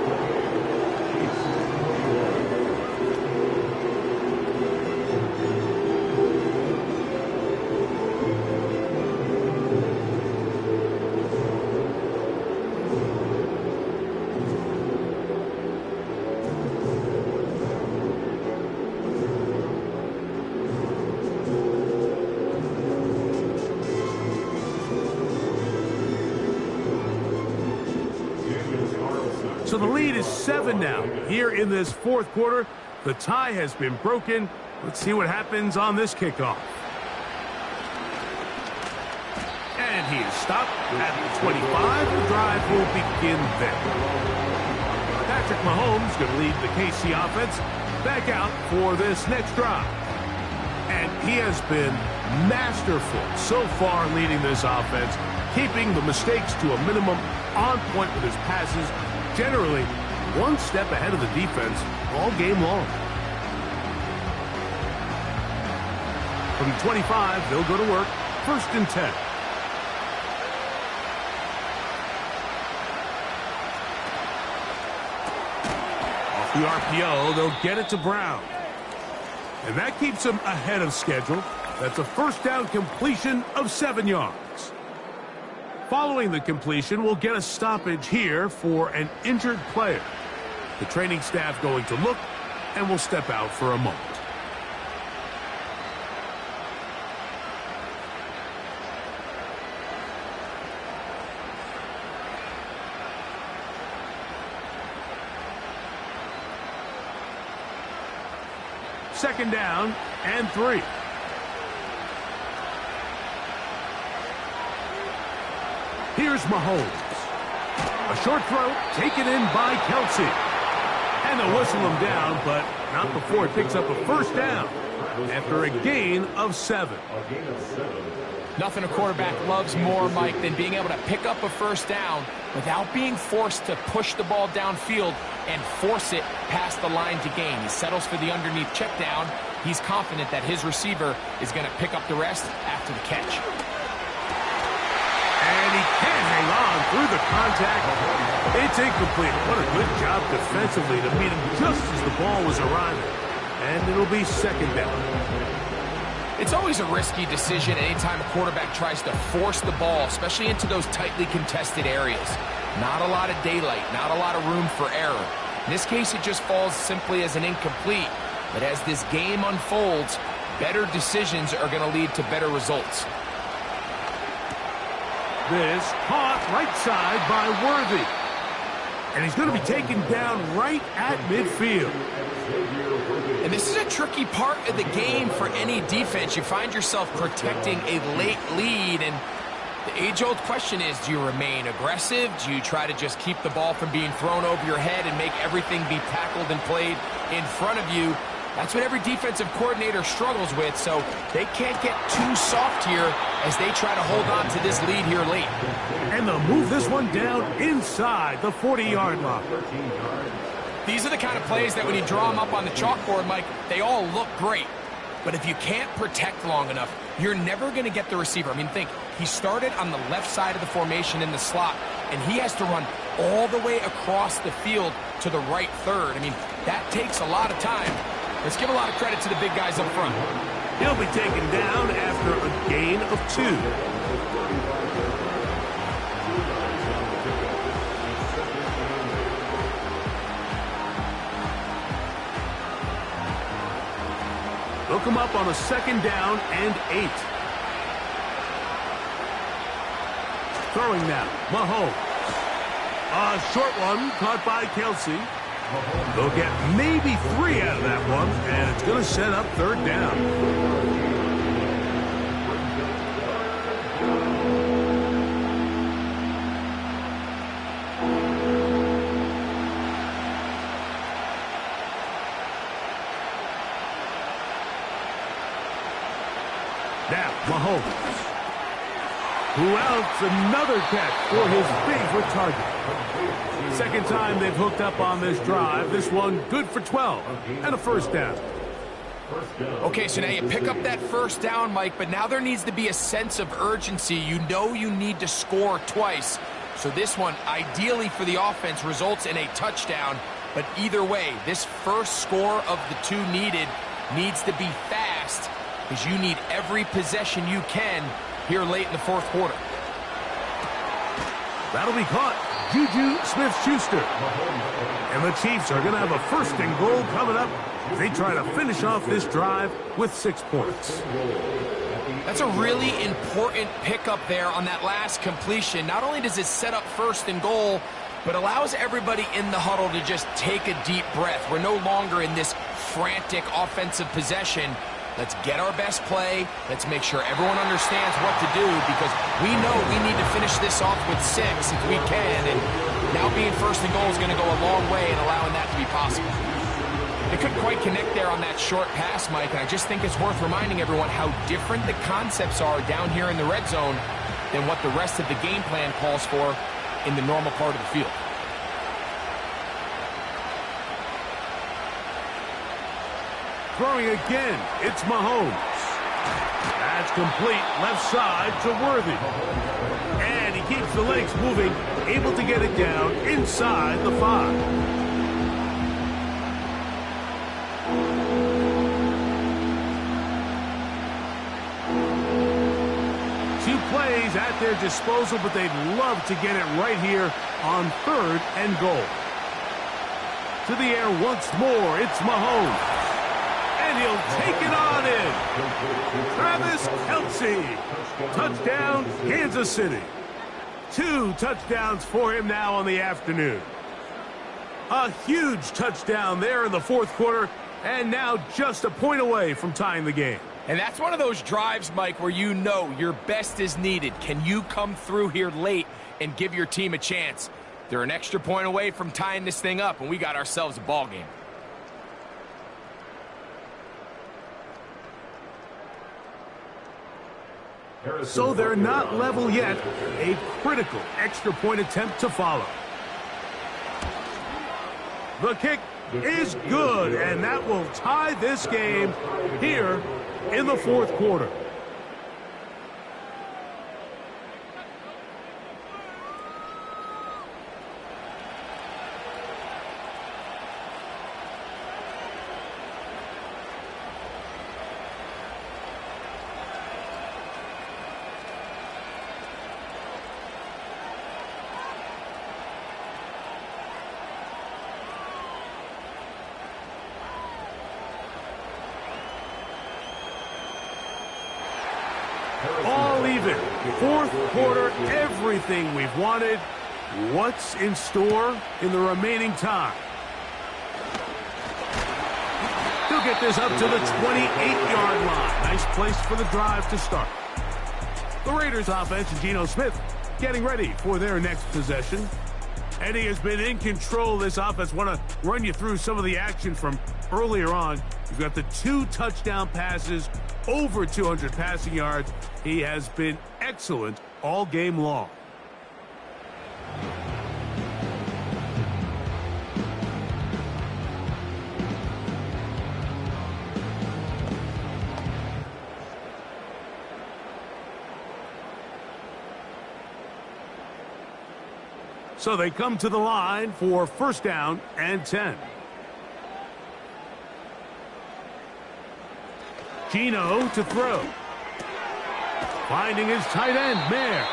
Speaker 2: So the lead is 7 now. Here in this fourth quarter, the tie has been broken. Let's see what happens on this kickoff. And he is stopped at the 25. The drive will begin there. Patrick Mahomes going to lead the KC offense back out for this next drive. And he has been masterful so far leading this offense, keeping the mistakes to a minimum, on point with his passes, generally one step ahead of the defense all game long. From 25, they'll go to work, 1st and 10. Off the RPO, they'll get it to Brown. And that keeps him ahead of schedule. That's a first down completion of 7 yards. Following the completion, we'll get a stoppage here for an injured player. The training staff going to look, and will step out for a moment. Second down and 3. Here's Mahomes. A short throw taken in by Kelsey. And they'll whistle him down, but not before he picks up a first down after a gain of 7.
Speaker 3: Nothing a quarterback loves more, Mike, than being able to pick up a first down without being forced to push the ball downfield and force it past the line to gain. He settles for the underneath check down. He's confident that his receiver is going to pick up the rest after the catch.
Speaker 2: And he can't hang on through the contact. It's incomplete. What a good job defensively to meet him just as the ball was arriving. And it'll be second down.
Speaker 3: It's always a risky decision anytime a quarterback tries to force the ball, especially into those tightly contested areas. Not a lot of daylight, not a lot of room for error. In this case, it just falls simply as an incomplete. But as this game unfolds, better decisions are going to lead to better results.
Speaker 2: This caught right side by Worthy. And he's going to be taken down right at midfield.
Speaker 3: And this is a tricky part of the game for any defense. You find yourself protecting a late lead, and the age-old question is, do you remain aggressive? Do you try to just keep the ball from being thrown over your head and make everything be tackled and played in front of you? That's what every defensive coordinator struggles with, so they can't get too soft here as they try to hold on to this lead here late.
Speaker 2: And they'll move this one down inside the 40-yard line.
Speaker 3: These are the kind of plays that when you draw them up on the chalkboard, Mike, they all look great. But if you can't protect long enough, you're never going to get the receiver. I mean, think, he started on the left side of the formation in the slot, and he has to run all the way across the field to the right third. I mean, that takes a lot of time. Let's give a lot of credit to the big guys up front.
Speaker 2: He'll be taken down after a gain of 2. They'll come up on a second down and 8. Throwing now, Mahomes. A short one caught by Kelsey. They'll get maybe 3 out of that one, and it's going to set up third down. Now, Mahomes. Who else? Another catch for his favorite target. Second time they've hooked up on this drive. This one good for 12 and a first down.
Speaker 3: Okay, so now you pick up that first down, Mike, but now there needs to be a sense of urgency. You know you need to score twice. So this one, ideally for the offense, results in a touchdown. But either way, this first score of the 2 needed needs to be fast because you need every possession you can here late in the fourth quarter.
Speaker 2: That'll be caught. Juju Smith-Schuster. And the Chiefs are going to have a first and goal coming up. They try to finish off this drive with 6 points.
Speaker 3: That's a really important pickup there on that last completion. Not only does it set up first and goal, but allows everybody in the huddle to just take a deep breath. We're no longer in this frantic offensive possession. Let's get our best play. Let's make sure everyone understands what to do, because we know we need to finish this off with 6 if we can, and now being first and goal is going to go a long way in allowing that to be possible. They couldn't quite connect there on that short pass, Mike, and I just think it's worth reminding everyone how different the concepts are down here in the red zone than what the rest of the game plan calls for in the normal part of the field.
Speaker 2: Throwing again, it's Mahomes. That's complete, left side to Worthy. And he keeps the legs moving, able to get it down inside the 5. Plays at their disposal, but they'd love to get it right here on 3rd and goal. To the air once more, it's Mahomes. And he'll take it on in. Travis Kelce. Touchdown, Kansas City. 2 touchdowns for him now on the afternoon. A huge touchdown there in the 4th quarter, and now just a point away from tying the game.
Speaker 3: And that's one of those drives, Mike, where you know your best is needed. Can you come through here late and give your team a chance? They're an extra point away from tying this thing up, and we got ourselves a ball game.
Speaker 2: So they're not level yet. A critical extra point attempt to follow. The kick is good, and that will tie this game here in the 4th quarter. All even. 4th quarter, everything we've wanted. What's in store in the remaining time? He'll get this up to the 28-yard line. Nice place for the drive to start. The Raiders offense and Geno Smith getting ready for their next possession. And he has been in control of this offense. Want to run you through some of the action from earlier on. You've got the 2 touchdown passes, over 200 passing yards. He has been excellent all game long. So they come to the line for 1st down and 10. Geno to throw. Finding his tight end, Mayer.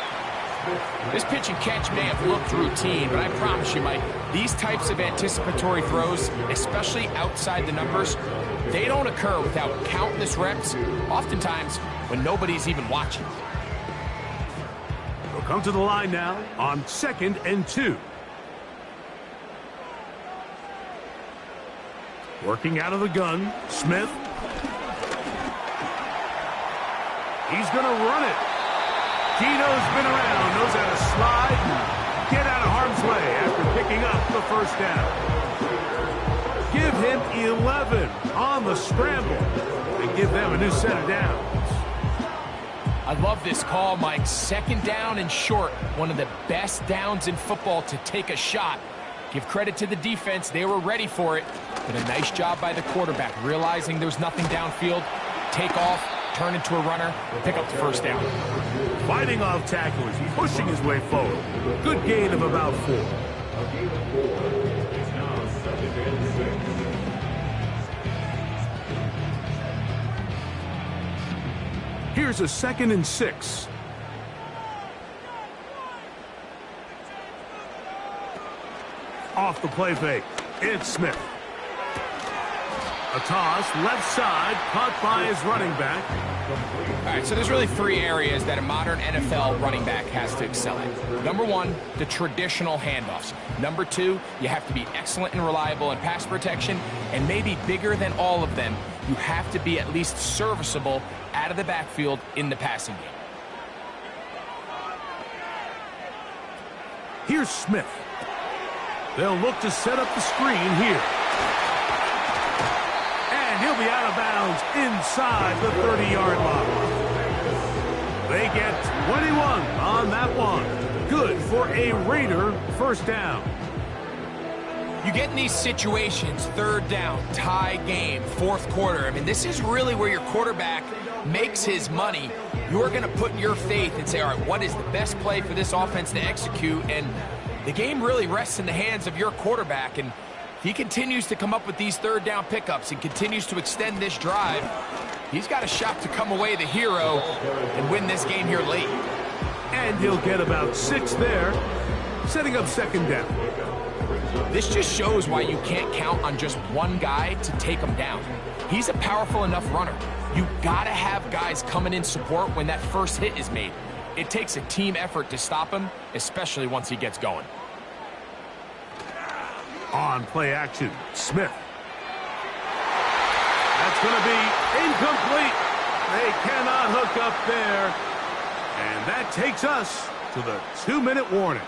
Speaker 3: This pitch and catch may have looked routine, but I promise you, Mike, these types of anticipatory throws, especially outside the numbers, they don't occur without countless reps, oftentimes when nobody's even watching.
Speaker 2: They'll come to the line now on 2nd and 2. Working out of the gun, Smith. He's going to run it. Geno's been around, knows how to slide and get out of harm's way after picking up the 1st down. Give him 11 on the scramble and give them a new set of downs.
Speaker 3: I love this call, Mike. 2nd down and short. One of the best downs in football to take a shot. Give credit to the defense. They were ready for it. But a nice job by the quarterback, realizing there's nothing downfield. Take off, turn into a runner, pick up the 1st down.
Speaker 2: Fighting off tacklers, pushing his way forward. Good gain of about 4. Here's a 2nd and 6. Off the play fake, it's Smith. A toss, left side, caught by his running back.
Speaker 3: All right, so there's really three areas that a modern NFL running back has to excel at. Number one, the traditional handoffs. Number two, you have to be excellent and reliable in pass protection. And maybe bigger than all of them, you have to be at least serviceable out of the backfield in the passing game.
Speaker 2: Here's Smith. They'll look to set up the screen here. And he'll be out of bounds inside the 30-yard line. They get 21 on that one. Good for a Raider first down.
Speaker 3: You get in these situations, third down, tie game, fourth quarter. I mean, this is really where your quarterback makes his money. You're going to put your faith and say, all right, what is the best play for this offense to execute? And the game really rests in the hands of your quarterback. And he continues to come up with these third down pickups and continues to extend this drive. He's got a shot to come away the hero and win this game here late.
Speaker 2: And he'll get about 6 there, setting up second down.
Speaker 3: This just shows why you can't count on just one guy to take him down. He's a powerful enough runner. You gotta have guys coming in support when that first hit is made. It takes a team effort to stop him, especially once he gets going.
Speaker 2: On play action, Smith. That's going to be incomplete. They cannot hook up there. And that takes us to the 2-minute warning.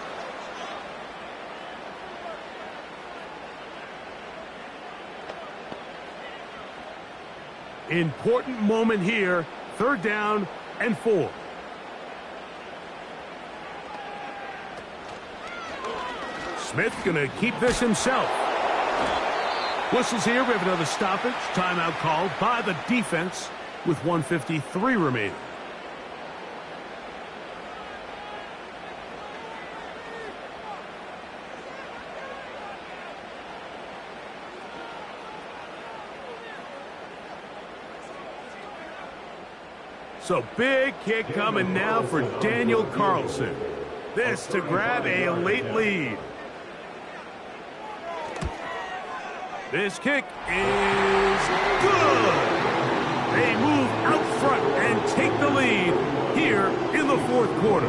Speaker 2: Important moment here. Third down and 4. Smith going to keep this himself. Whistles here. We have another stoppage. Timeout called by the defense with 1:53 remaining. So big kick coming now for Daniel Carlson. This to grab a late lead. This kick is good. They move out front and take the lead here in the fourth quarter.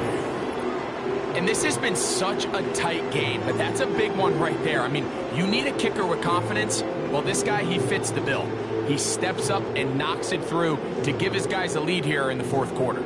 Speaker 3: And this has been such a tight game, but that's a big one right there. I mean, you need a kicker with confidence. Well, this guy, he fits the bill. He steps up and knocks it through to give his guys a lead here in the fourth quarter.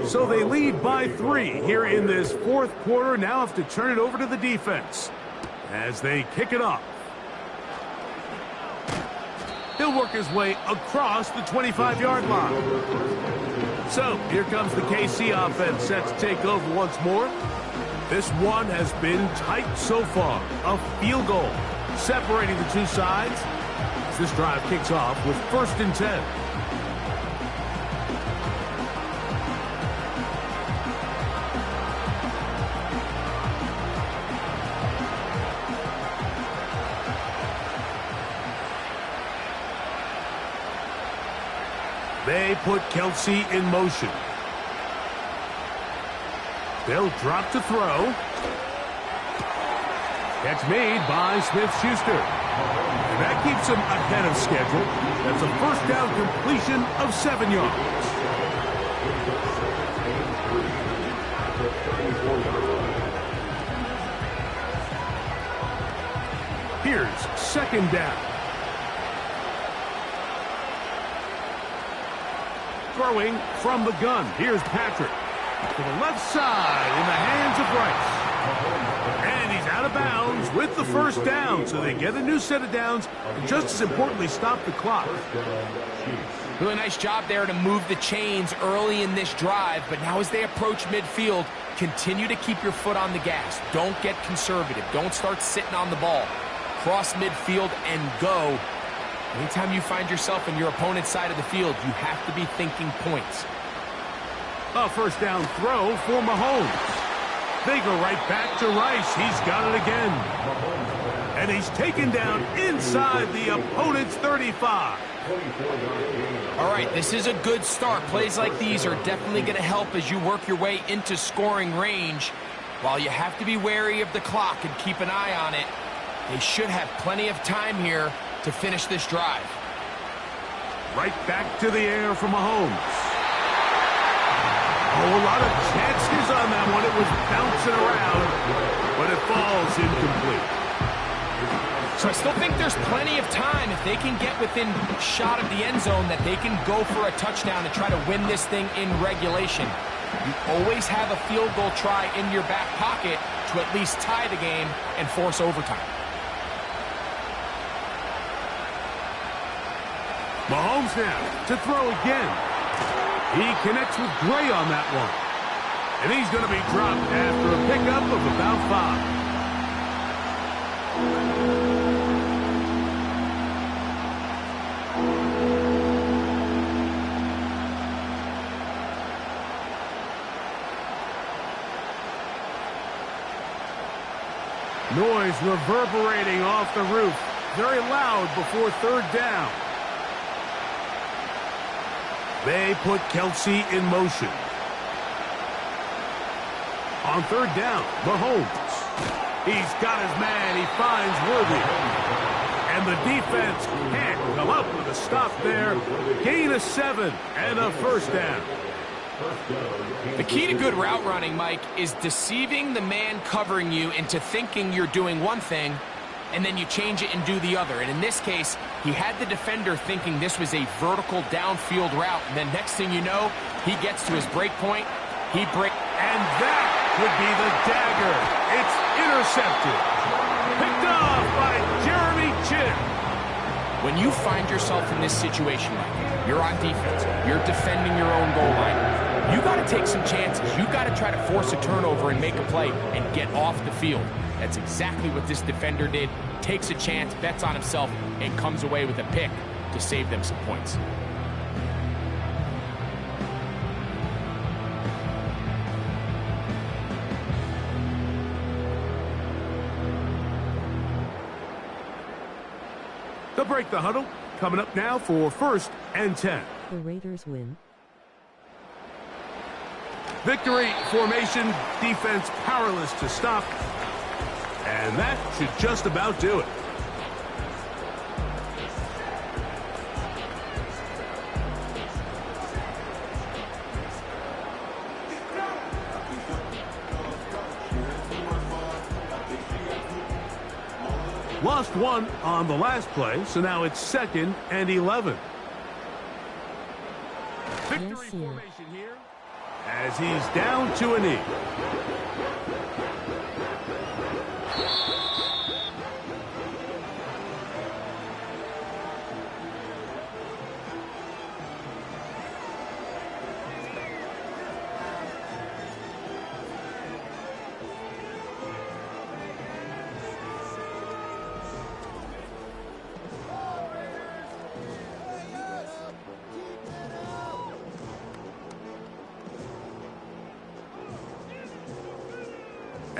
Speaker 2: So they lead by 3 here in this fourth quarter. Now have to turn it over to the defense as they kick it off. He'll work his way across the 25-yard line. So here comes the KC offense set to take over once more. This one has been tight so far. A field goal separating the two sides as this drive kicks off with 1st and 10. They put Kelsey in motion. They'll drop to throw. Catch made by Smith-Schuster. And that keeps him ahead of schedule. That's a first down completion of 7 yards. Here's second down. Throwing from the gun. Here's Patrick. To the left side in the hands of Rice. And he's out of bounds with the first down. So they get a new set of downs and just as importantly stop the clock.
Speaker 3: Really nice job there to move the chains early in this drive. But now as they approach midfield, continue to keep your foot on the gas. Don't get conservative. Don't start sitting on the ball. Cross midfield and go. Anytime you find yourself in your opponent's side of the field, you have to be thinking points.
Speaker 2: A first down throw for Mahomes. They go right back to Rice. He's got it again. And he's taken down inside the opponent's 35.
Speaker 3: All right, this is a good start. Plays like these are definitely going to help as you work your way into scoring range. While you have to be wary of the clock and keep an eye on it, they should have plenty of time here to finish this drive.
Speaker 2: Right back to the air for Mahomes. Oh, a lot of chances on that one. It was bouncing around, but it falls incomplete.
Speaker 3: So I still think there's plenty of time if they can get within shot of the end zone that they can go for a touchdown and try to win this thing in regulation. You always have a field goal try in your back pocket to at least tie the game and force overtime.
Speaker 2: Mahomes now to throw again. He connects with Gray on that one. And he's going to be dropped after a pickup of about 5. Noise reverberating off the roof. Very loud before third down. They put Kelsey in motion. On third down, Mahomes. He's got his man. He finds Worthy. And the defense can't come up with a stop there. Gain of 7 and a first down.
Speaker 3: The key to good route running, Mike, is deceiving the man covering you into thinking you're doing one thing, and then you change it and do the other. And in this case, he had the defender thinking this was a vertical downfield route, and then next thing you know, he gets to his break point,
Speaker 2: and that could be the dagger. It's intercepted. Picked off by Jeremy Chin.
Speaker 3: When you find yourself in this situation, Mike, you're on defense, you're defending your own goal line, you got to take some chances. You got to try to force a turnover and make a play and get off the field. That's exactly what this defender did. Takes a chance, bets on himself, and comes away with a pick to save them some points.
Speaker 2: They'll break the huddle. Coming up now for 1st and 10.
Speaker 5: The Raiders win.
Speaker 2: Victory formation, defense powerless to stop. And that should just about do it. Lost one on the last play, so now it's 2nd and 11. Victory formation here as he's down to a knee.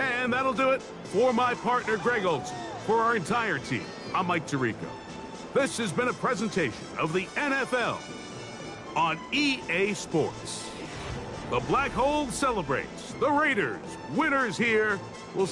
Speaker 2: And that'll do it for my partner, Greg Olson. For our entire team, I'm Mike Tirico. This has been a presentation of the NFL on EA Sports. The Black Hole celebrates. The Raiders, winners here. We'll